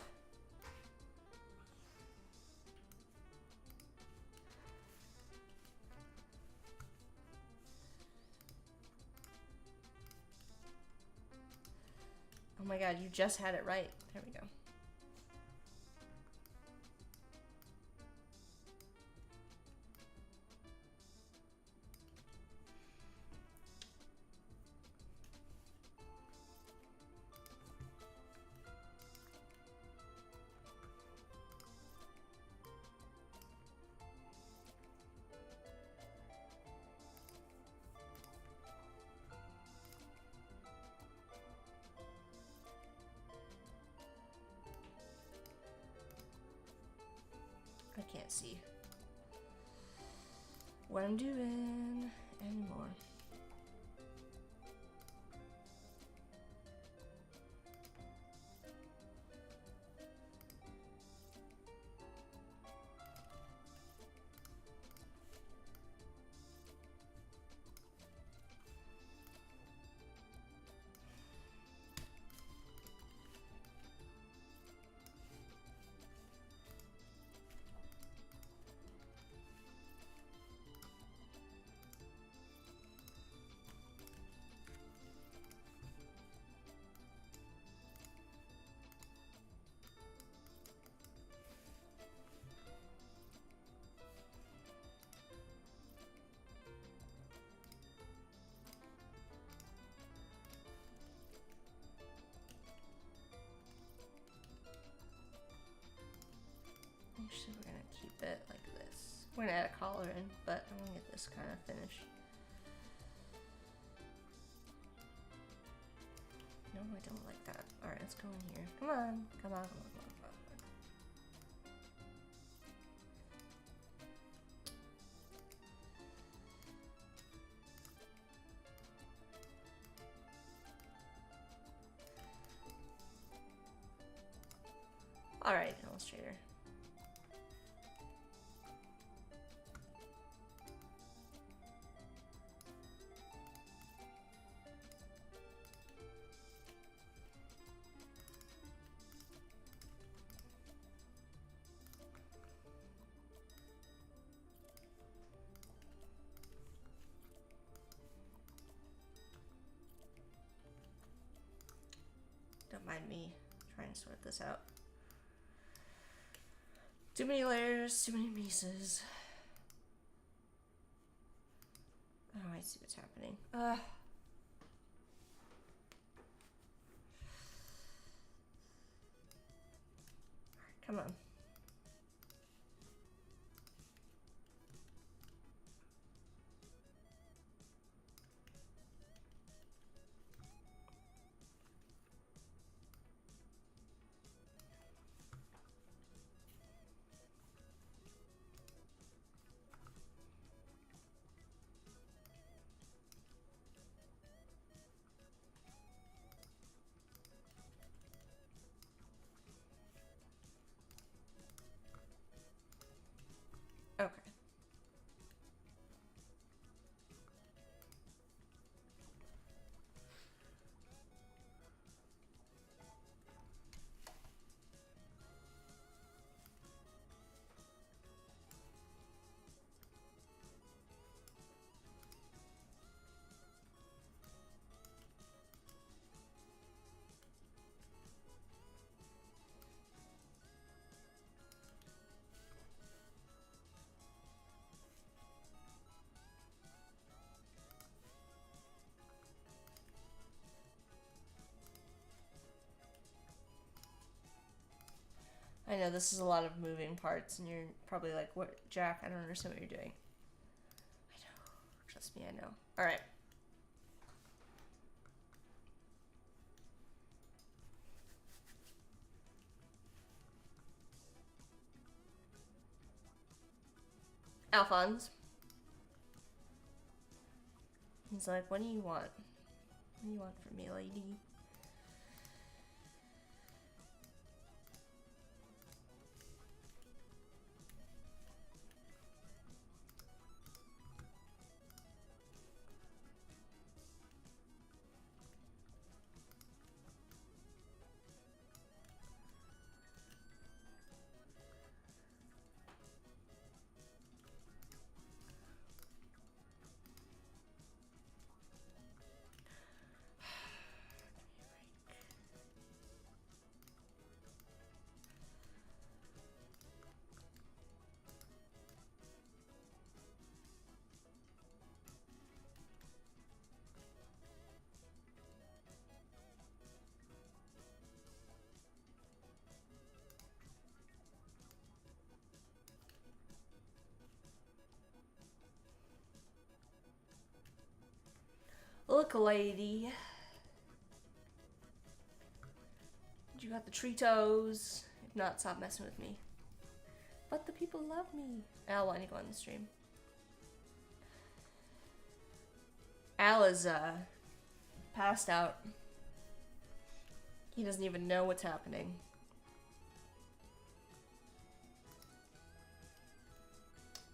Oh my god, you just had it right. There we go. I can't see what I'm doing anymore. Actually, we're gonna keep it like this. We're gonna add a collar in, but I'm gonna get this kind of finished. No, I don't like that. Alright, let's go in here. Come on, come on, come on, come on, come on. Alright, illustrator. Don't mind me trying to sort this out. Too many layers, too many pieces. Oh, I see what's happening. Come on. I know this is a lot of moving parts, and you're probably like, what, Jack? I don't understand what you're doing. I know. Trust me, I know. Alright. Alphonse. He's like, what do you want? What do you want from me, lady? Look, lady. You got the tree toes. If not, stop messing with me. But the people love me. Al, why don't you go on the stream? Al is, passed out. He doesn't even know what's happening.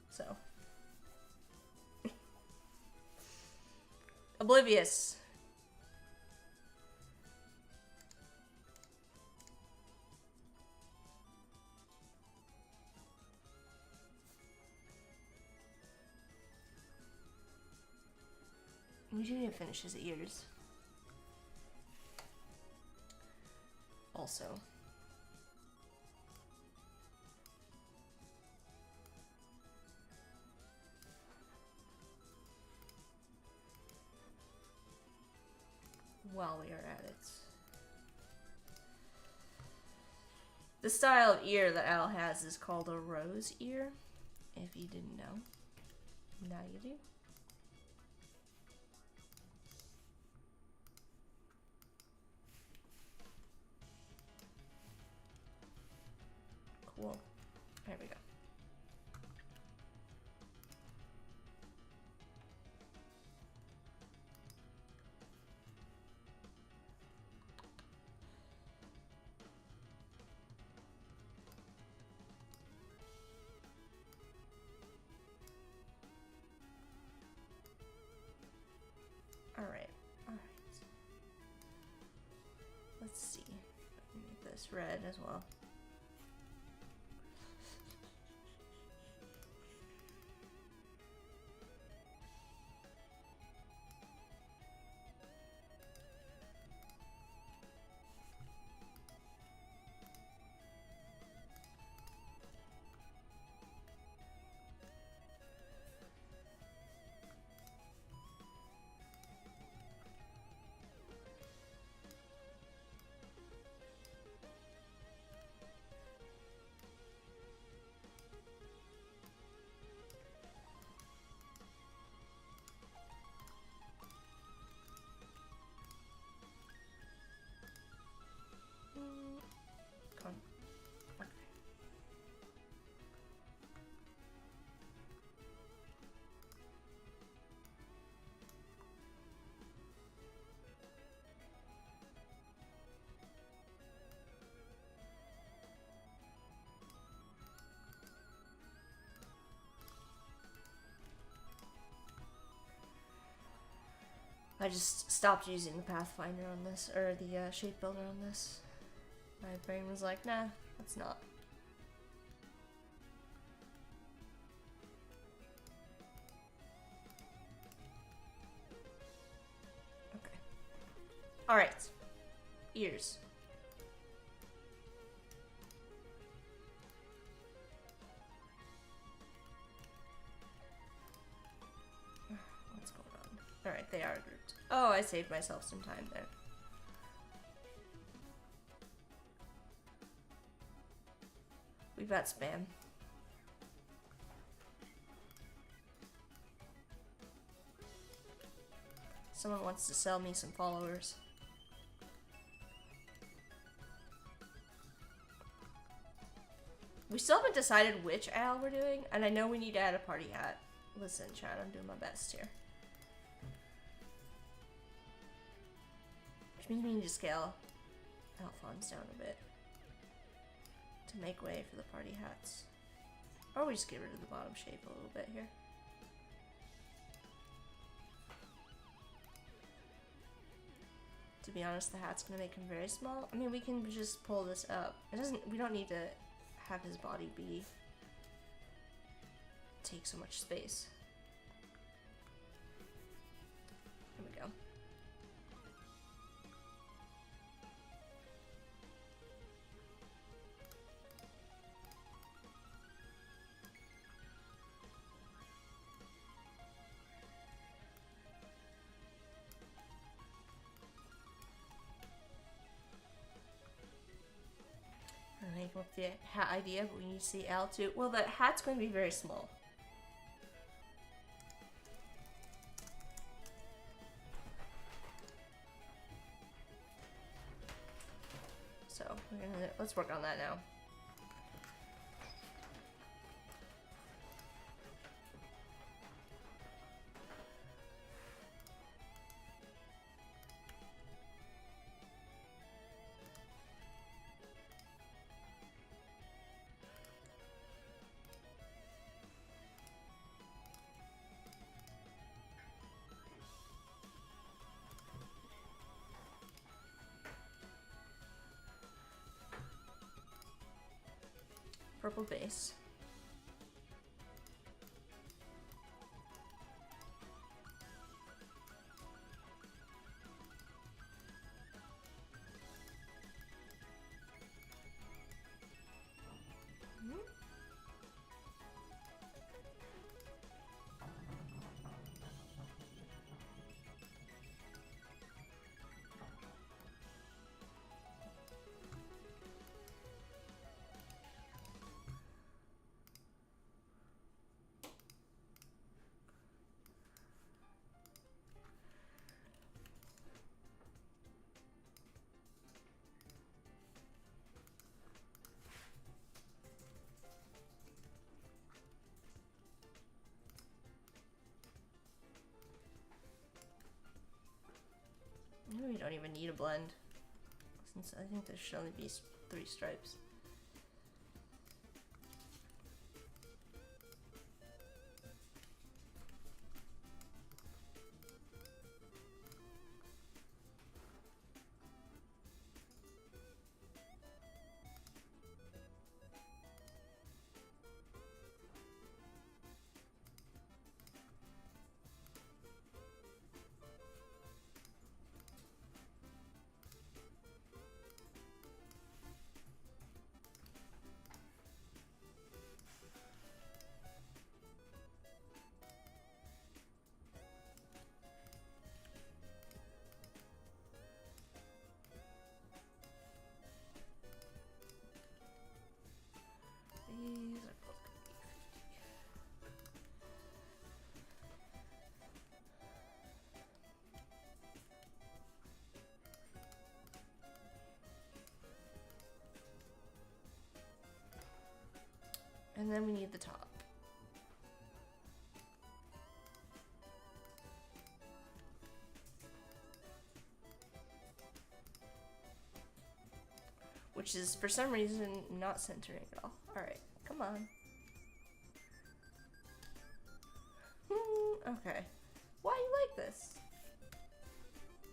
So. Oblivious. We didn't even finish his ears. Also. While we are at it. The style of ear that Al has is called a rose ear. If you didn't know. Now you do. Cool. There we go. Alright. Alright. Let's see. Make this red as well. Come on. Okay. I just stopped using the Pathfinder on this, or the Shape Builder on this. My brain was like, nah, that's not. Okay. Alright. Ears. What's going on? Alright, they are grouped. Oh, I saved myself some time there. We've got spam. Someone wants to sell me some followers. We still haven't decided which owl we're doing, and I know we need to add a party hat. Listen, chat, I'm doing my best here. Which means we need to scale Alphonse down a bit to make way for the party hats. Or we just get rid of the bottom shape a little bit here. To be honest, the hat's gonna make him very small. I mean, we can just pull this up. It doesn't, we don't need to have his body be, take so much space. Here we go. I came up with the hat idea, but we need to see L too. Well, the hat's going to be very small. So let's work on that now. Purple base. We don't even need a blend, since I think there should only be 3 stripes. These are both gonna be 50. And then we need the top. Which is, for some reason, not centering at all. Alright, come on. Okay. Why you like this?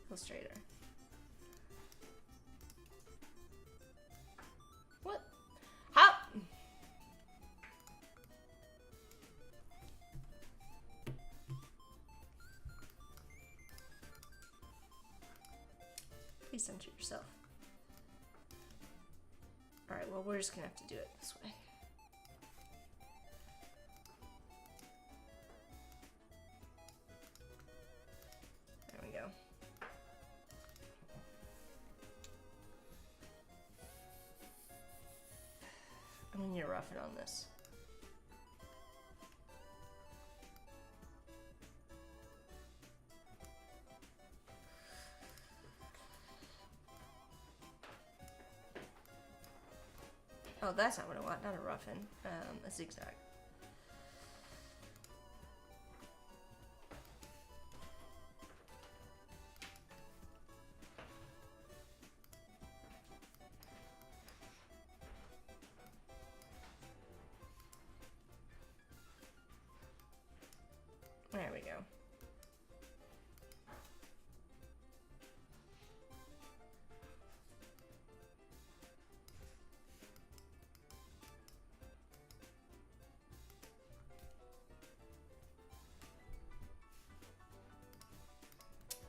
Illustrator. What? How? Please center yourself. Alright, well, we're just gonna have to do it this way. There we go. I mean, you're right. rough it on this. Oh, that's not what I want. Not a roughen. A zigzag. There we go.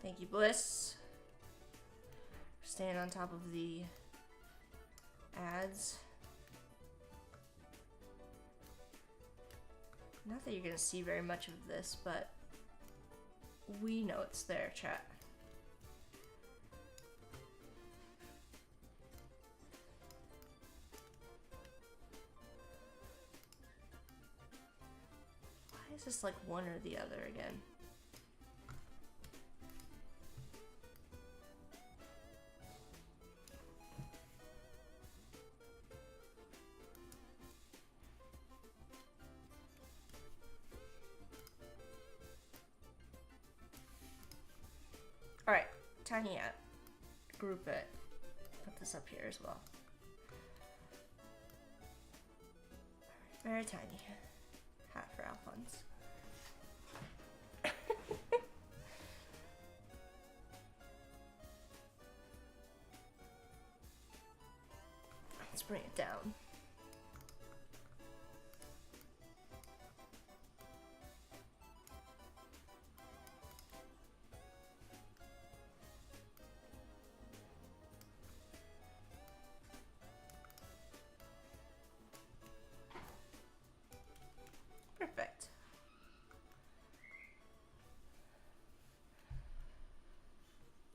Thank you, Bliss. Staying on top of the ads. Not that you're gonna see very much of this, but we know it's there, chat. Why is this like one or the other again? Alright, tiny at. Group it. Put this up here as well. Very tiny. Hat for Alphonse. Let's bring it down. Perfect.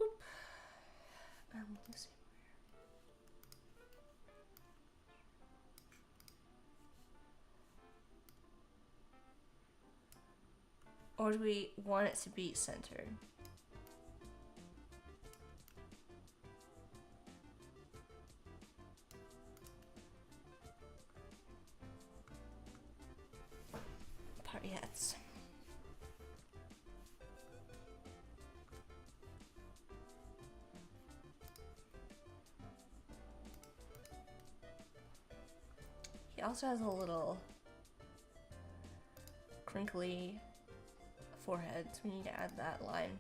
Oop. Let's see. Or do we want it to be centered? Party hats. He also has a little crinkly forehead, so we need to add that line.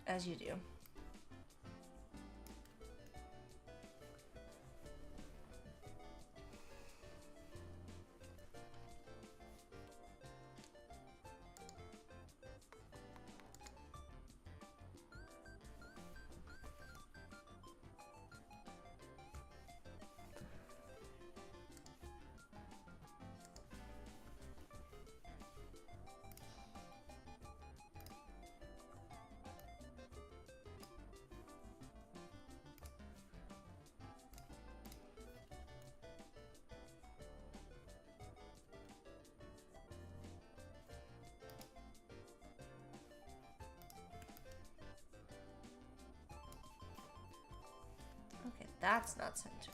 As you do. Okay, that's not centered.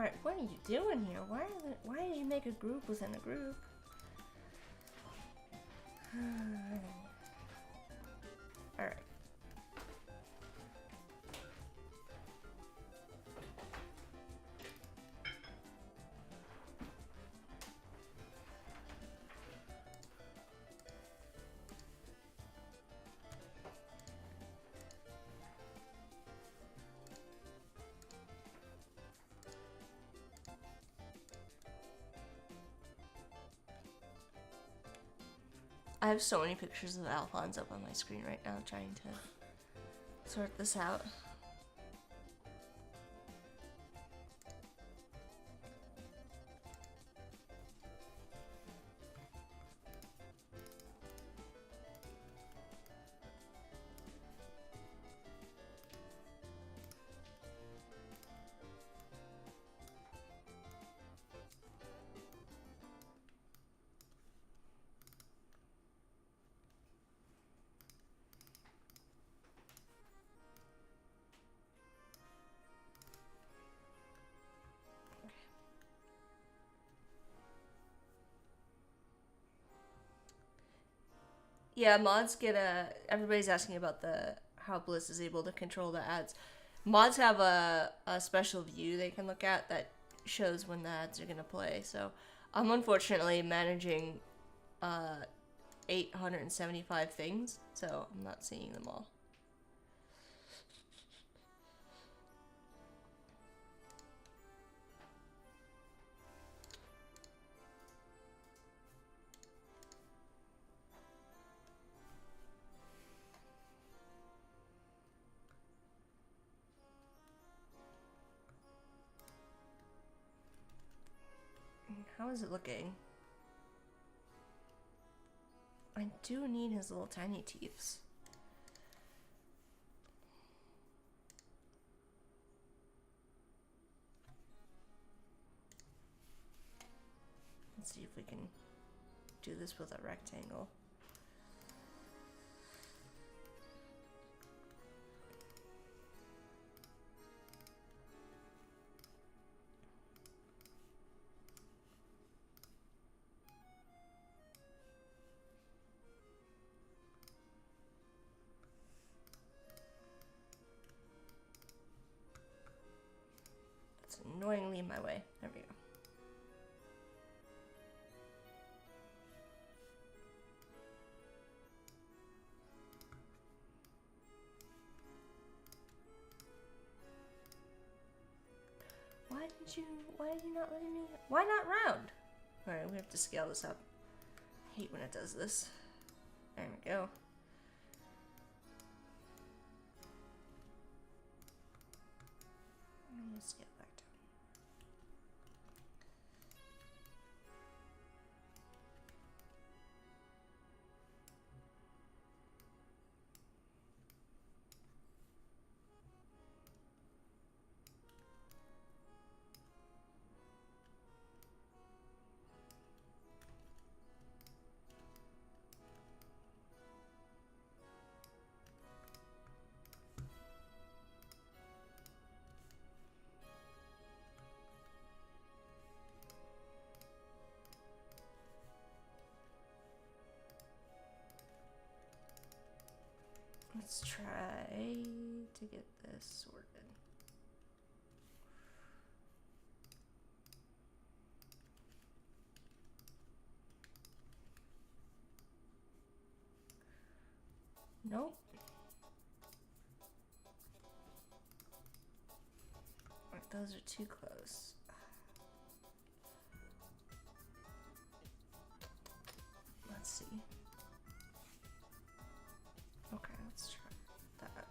Alright, what are you doing here? Why did you make a group within a group? Alright. I have so many pictures of Alphonse up on my screen right now trying to sort this out. Yeah, mods get a. Everybody's asking about the how Bliss is able to control the ads. Mods have a special view they can look at that shows when the ads are gonna play. So I'm unfortunately managing 875 things, so I'm not seeing them all. How is it looking? I do need his little tiny teeths. Let's see if we can do this with a rectangle. That's annoyingly in my way. There we go. Why did you not let me, why not round? Alright, we have to scale this up. I hate when it does this. There we go. I'm gonna scale back down. Let's try to get this sorted. Nope. Right, those are too close. Let's see. Okay, let's try that.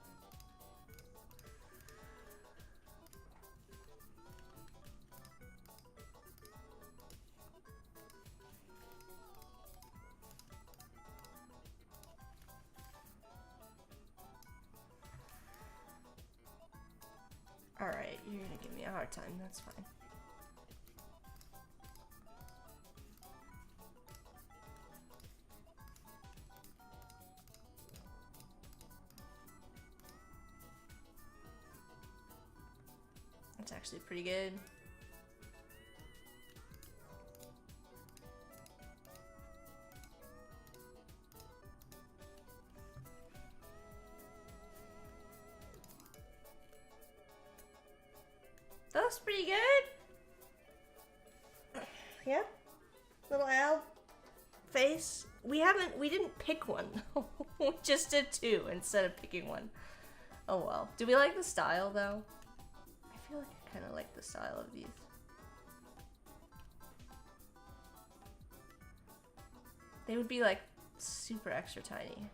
Alright, you're gonna give me a hard time, that's fine. That's actually pretty good. looks pretty good. Yeah. Little owl face. We didn't pick one. We just did two instead of picking one. Oh well. Do we like the style though? I feel like I kind of like the style of these. They would be like super extra tiny.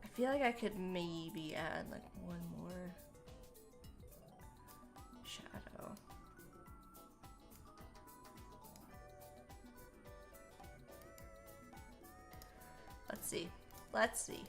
I feel like I could maybe add like one more shadow. Let's see. Let's see.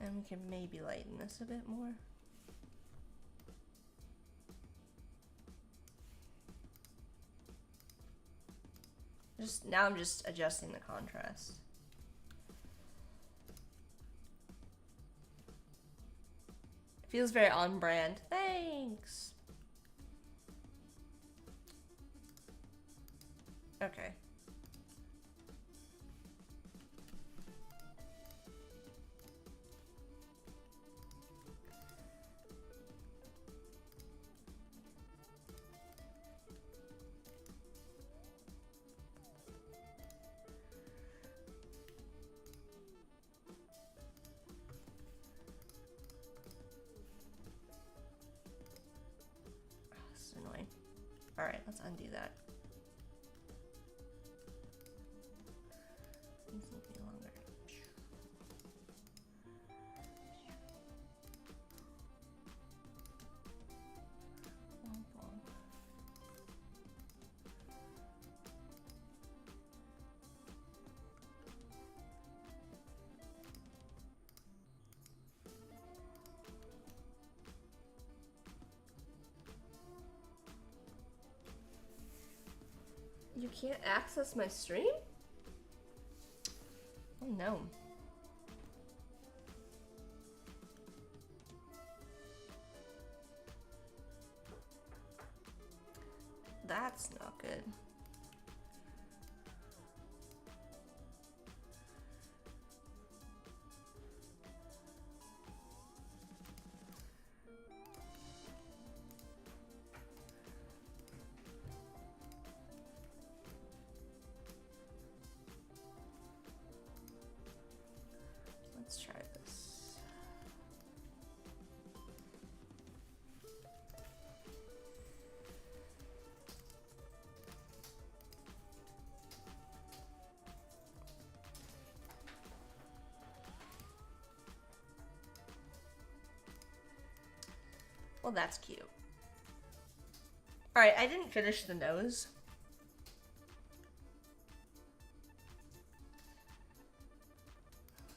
And we can maybe lighten this a bit more. Now I'm just adjusting the contrast. It feels very on brand. Thanks. Okay. This is annoying. All right, let's undo that. These will be longer. You can't access my stream? Oh no. That's not good. Let's try this. Well, that's cute. All right, I didn't finish the nose.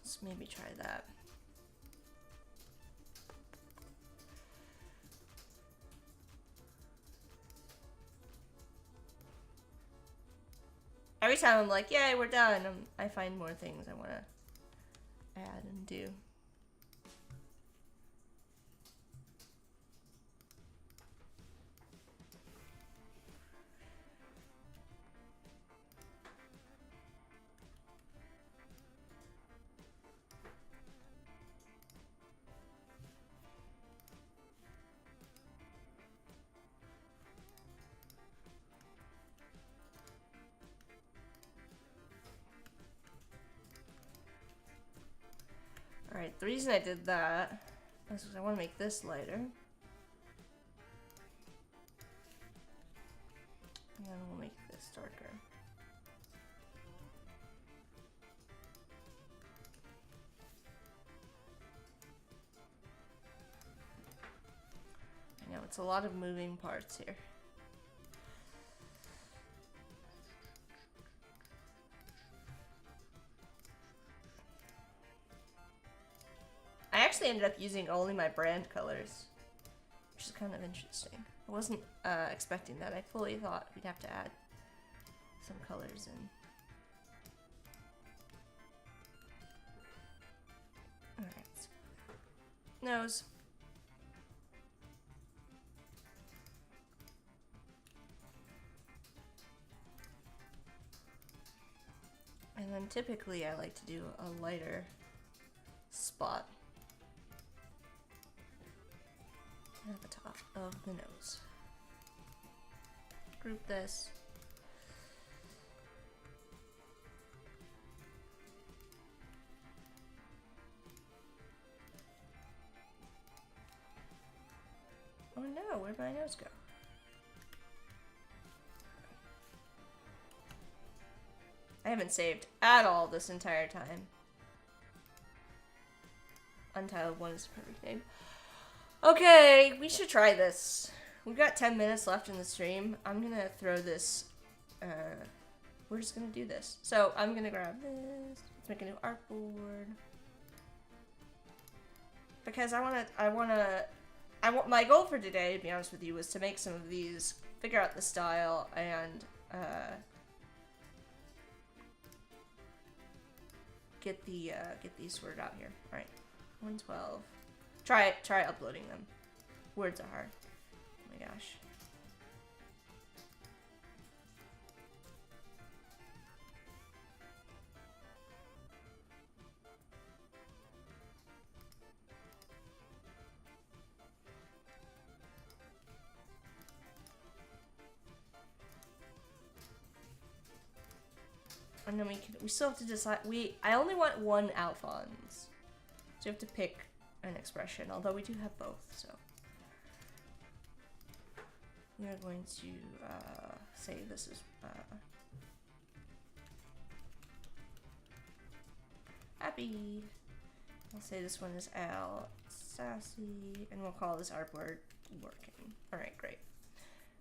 Let's maybe try that. Every time I'm like, yay, we're done, I find more things I want to add and do. Alright, the reason I did that is because I want to make this lighter. And then we'll make this darker. I know, it's a lot of moving parts here. actually ended up using only my brand colors, which is kind of interesting. I wasn't expecting that. I fully thought we'd have to add some colors in. Alright. Nose. And then typically I like to do a lighter spot at the top of the nose. Group this. Oh no, where'd my nose go? I haven't saved at all this entire time. Untitled 1 is the perfect name. Okay, we should try this. We've got 10 minutes left in the stream. I'm gonna throw this, we're just gonna do this. So I'm gonna grab this, let's make a new artboard. Because my goal for today, to be honest with you, was to make some of these, figure out the style, and, get these sorted out here. All right, 112. Try uploading them. Words are hard. Oh my gosh. And then we still have to decide. I only want one Alphonse, so you have to pick an expression. Although we do have both, so we are going to say this is happy. I'll say this one is Al Sassy, and we'll call this artboard working. All right, great.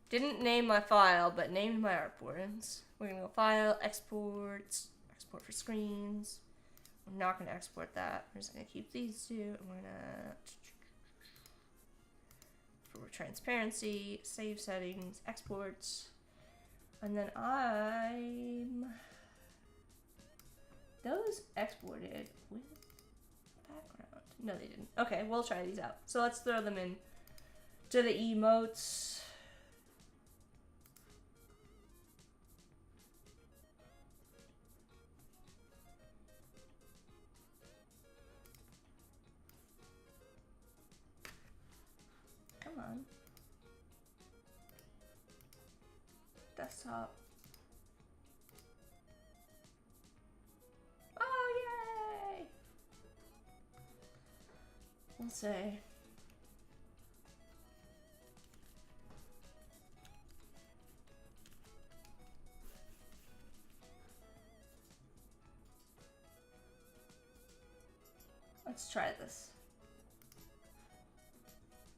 Didn't name my file, but named my artboards. We're gonna go File, Exports, Export for Screens. I'm not gonna export that. We're just gonna keep these two, and we're gonna for transparency, save settings, exports, and then those exported with background. No, they didn't. Okay, we'll try these out. So let's throw them in to the emotes. Come on. Desktop. Oh, yay! We'll say. Let's try this.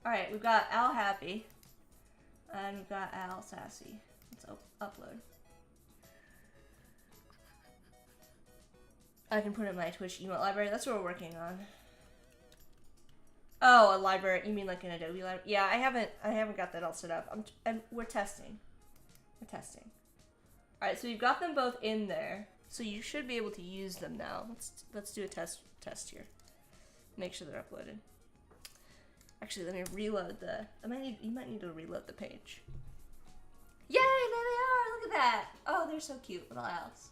Alright, we've got Al Happy. And we've got Al Sassy. Let's upload. I can put it in my Twitch emote library. That's what we're working on. Oh, a library. You mean like an Adobe library? Yeah, I haven't got that all set up. We're testing. We're testing. Alright, so we've got them both in there. So you should be able to use them now. Let's do a test here. Make sure they're uploaded. Actually, let me reload you might need to reload the page. Yay, there they are! Look at that! Oh, they're so cute, little owls.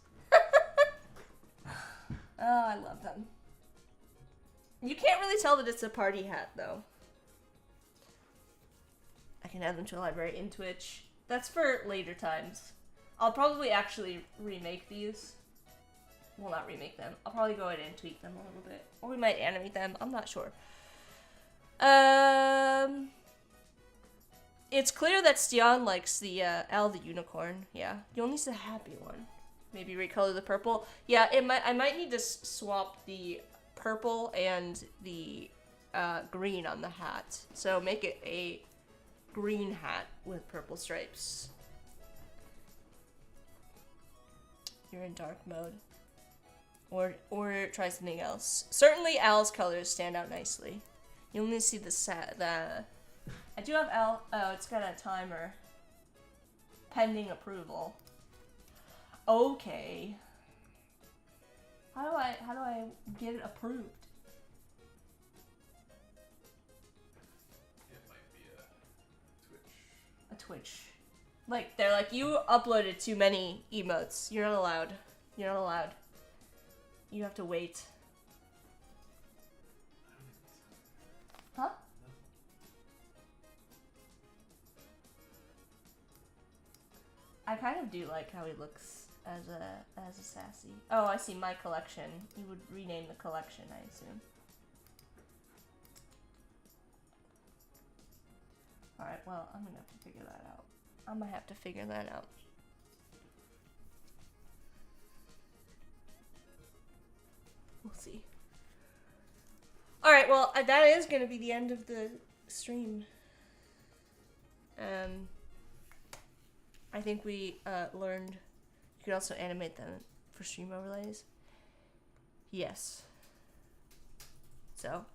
Oh, I love them. You can't really tell that it's a party hat, though. I can add them to a library in Twitch. That's for later times. I'll probably actually remake these. Well, not remake them. I'll probably go ahead and tweak them a little bit. Or we might animate them. I'm not sure. It's clear that Stian likes the Al the Unicorn. Yeah, you'll need the happy one. Maybe recolor the purple. Yeah, I might need to swap the purple and the green on the hat. So make it a green hat with purple stripes. You're in dark mode. Or try something else. Certainly Al's colors stand out nicely. You only see the I do have Al. Oh, it's got a timer. Pending approval. Okay. How do I get it approved? It might be a Twitch. A Twitch. Like they're like, you uploaded too many emotes. You're not allowed. You're not allowed. You have to wait. Huh? I kind of do like how he looks as a sassy. Oh, I see, my collection. You would rename the collection, I assume. Alright, well, I'm gonna have to figure that out. I'm gonna have to figure that out. We'll see. Alright, well, that is gonna be the end of the stream. I think we learned you could also animate them for stream overlays. Yes. So.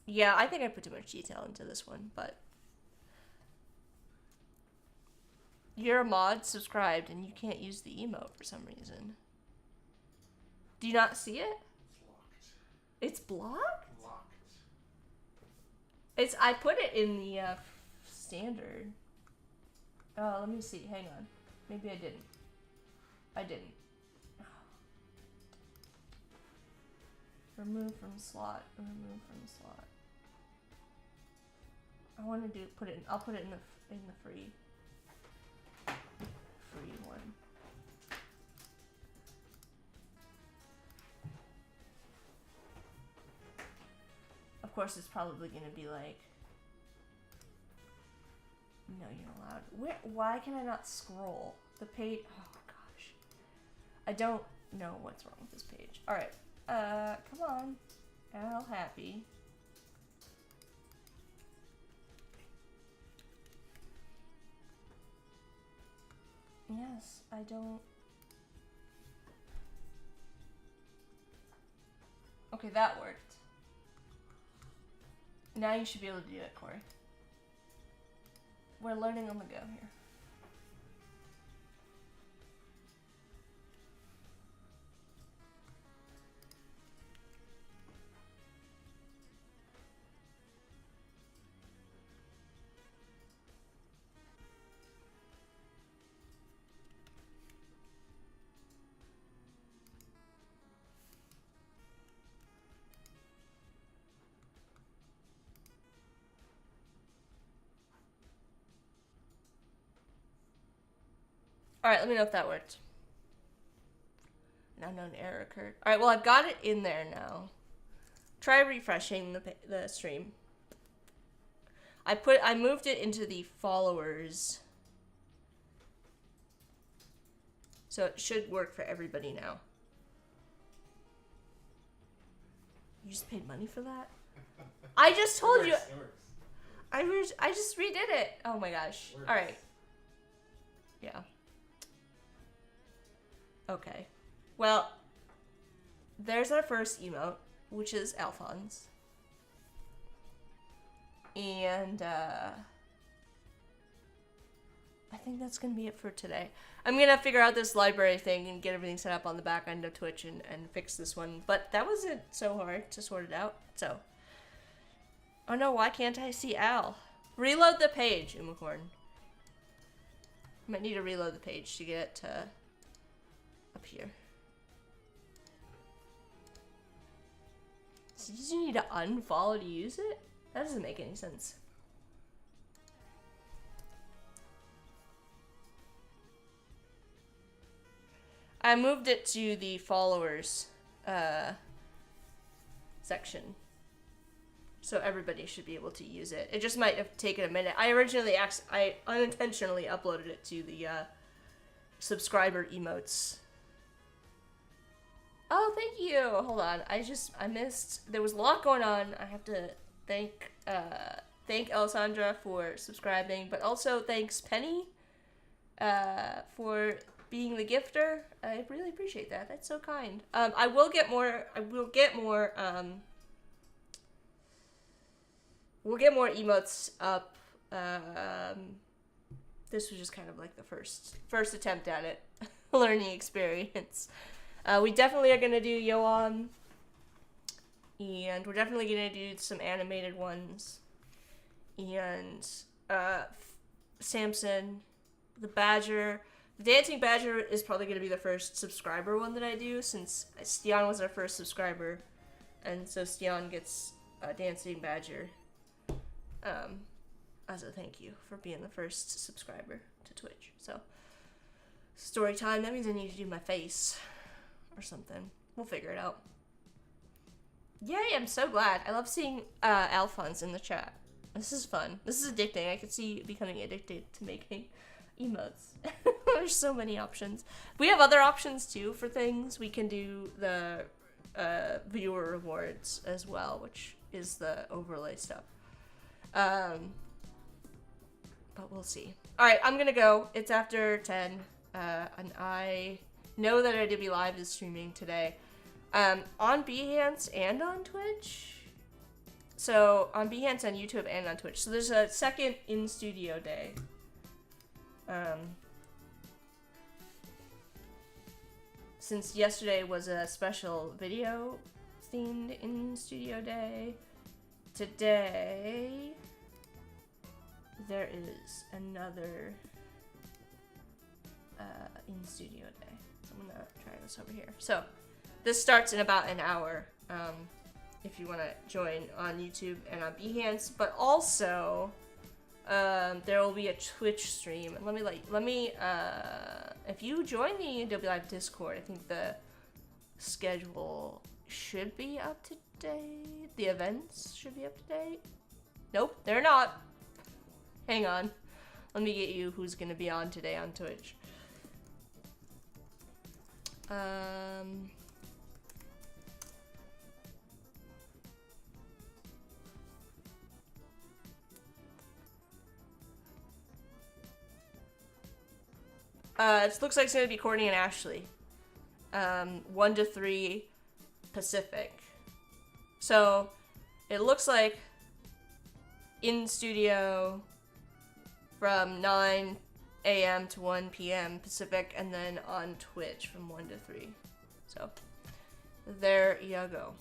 Yeah, I think I put too much detail into this one, but. You're a mod subscribed and you can't use the emote for some reason. Do you not see it? It's It's locked. blocked? Locked. I put it in the standard. Oh, let me see. Hang on. Maybe I didn't. I didn't. Remove from slot. Remove from slot. I want to put it. I'll put it in the free one. Of course, it's probably gonna be like, no, you're not allowed. Why can I not scroll the page? Oh gosh, I don't know what's wrong with this page. All right, come on, Al Happy. Yes, I don't. Okay, that worked. Now you should be able to do it, Corey. We're learning on the go here. Alright, let me know if that worked. An unknown error occurred. Alright, well, I've got it in there now. Try refreshing the stream. I moved it into the followers. So it should work for everybody now. You just paid money for that? I just told you. It works. I just redid it. Oh my gosh. Works. Alright. Yeah. Okay. Well, there's our first emote, which is Alphonse. And, I think that's gonna be it for today. I'm gonna figure out this library thing and get everything set up on the back end of Twitch and fix this one. But that wasn't so hard to sort it out, so. Oh no, why can't I see Al? Reload the page, Umacorn. Might need to reload the page to get it to up here. So did you need to unfollow to use it? That doesn't make any sense. I moved it to the followers section. So everybody should be able to use it. It just might have taken a minute. I unintentionally uploaded it to the subscriber emotes. Oh, thank you. Hold on. I missed. There was a lot going on. I have to thank Alessandra for subscribing, but also thanks Penny for being the gifter. I really appreciate that. That's so kind. I will get more. We'll get more emotes up. This was just kind of like the first attempt at it, learning experience. We definitely are gonna do Yoann, and we're definitely gonna do some animated ones, and Samson, the Badger. The Dancing Badger is probably going to be the first subscriber one that I do, since Stian was our first subscriber, and so Stian gets a Dancing Badger as a thank you for being the first subscriber to Twitch. So, story time, that means I need to do my face or something. We'll figure it out. Yay, I'm so glad. I love seeing Alphonse in the chat. This is fun. This is addicting. I could see becoming addicted to making emotes. There's so many options. We have other options too for things. We can do the viewer rewards as well, which is the overlay stuff. But we'll see. Alright, I'm gonna go. It's after 10. And I know that IW Live is streaming today. On Behance and on Twitch. So, on Behance, on YouTube, and on Twitch. So there's a second in-studio day. Since yesterday was a special video themed in-studio day, today there is another in-studio day. So I'm gonna try this over here. So this starts in about an hour, if you want to join on YouTube and on Behance, but also there will be a Twitch stream. And let me if you join the W Live Discord, I think the schedule should be up to date. The events should be up to date. Nope, they're not. Hang on. Let me get you who's gonna be on today on Twitch. It looks like it's gonna be Courtney and Ashley. 1 to 3 Pacific. So it looks like in studio from 9 a.m. to 1 p.m. Pacific, and then on Twitch from 1 to 3. So there you go.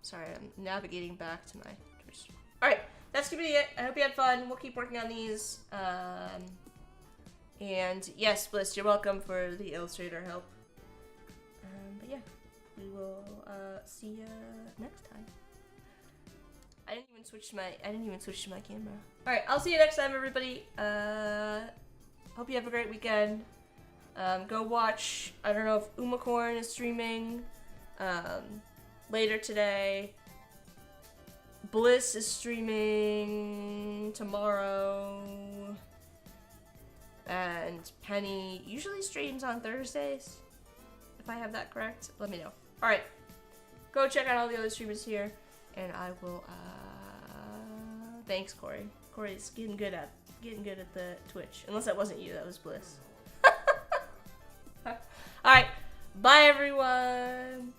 Sorry, I'm navigating back to my Twitch. Alright, that's gonna be it. I hope you had fun. We'll keep working on these. And yes, Bliss, you're welcome for the Illustrator help. But yeah, we will see you next time. I didn't even switch to my camera. Alright, I'll see you next time, everybody. Hope you have a great weekend. Go watch, I don't know if Umacorn is streaming later today. Bliss is streaming tomorrow. And Penny usually streams on Thursdays. If I have that correct, let me know. Alright. Go check out all the other streamers here. And I will, thanks, Corey. Corey's getting good at the Twitch. Unless that wasn't you, that was Bliss. Alright. Bye, everyone.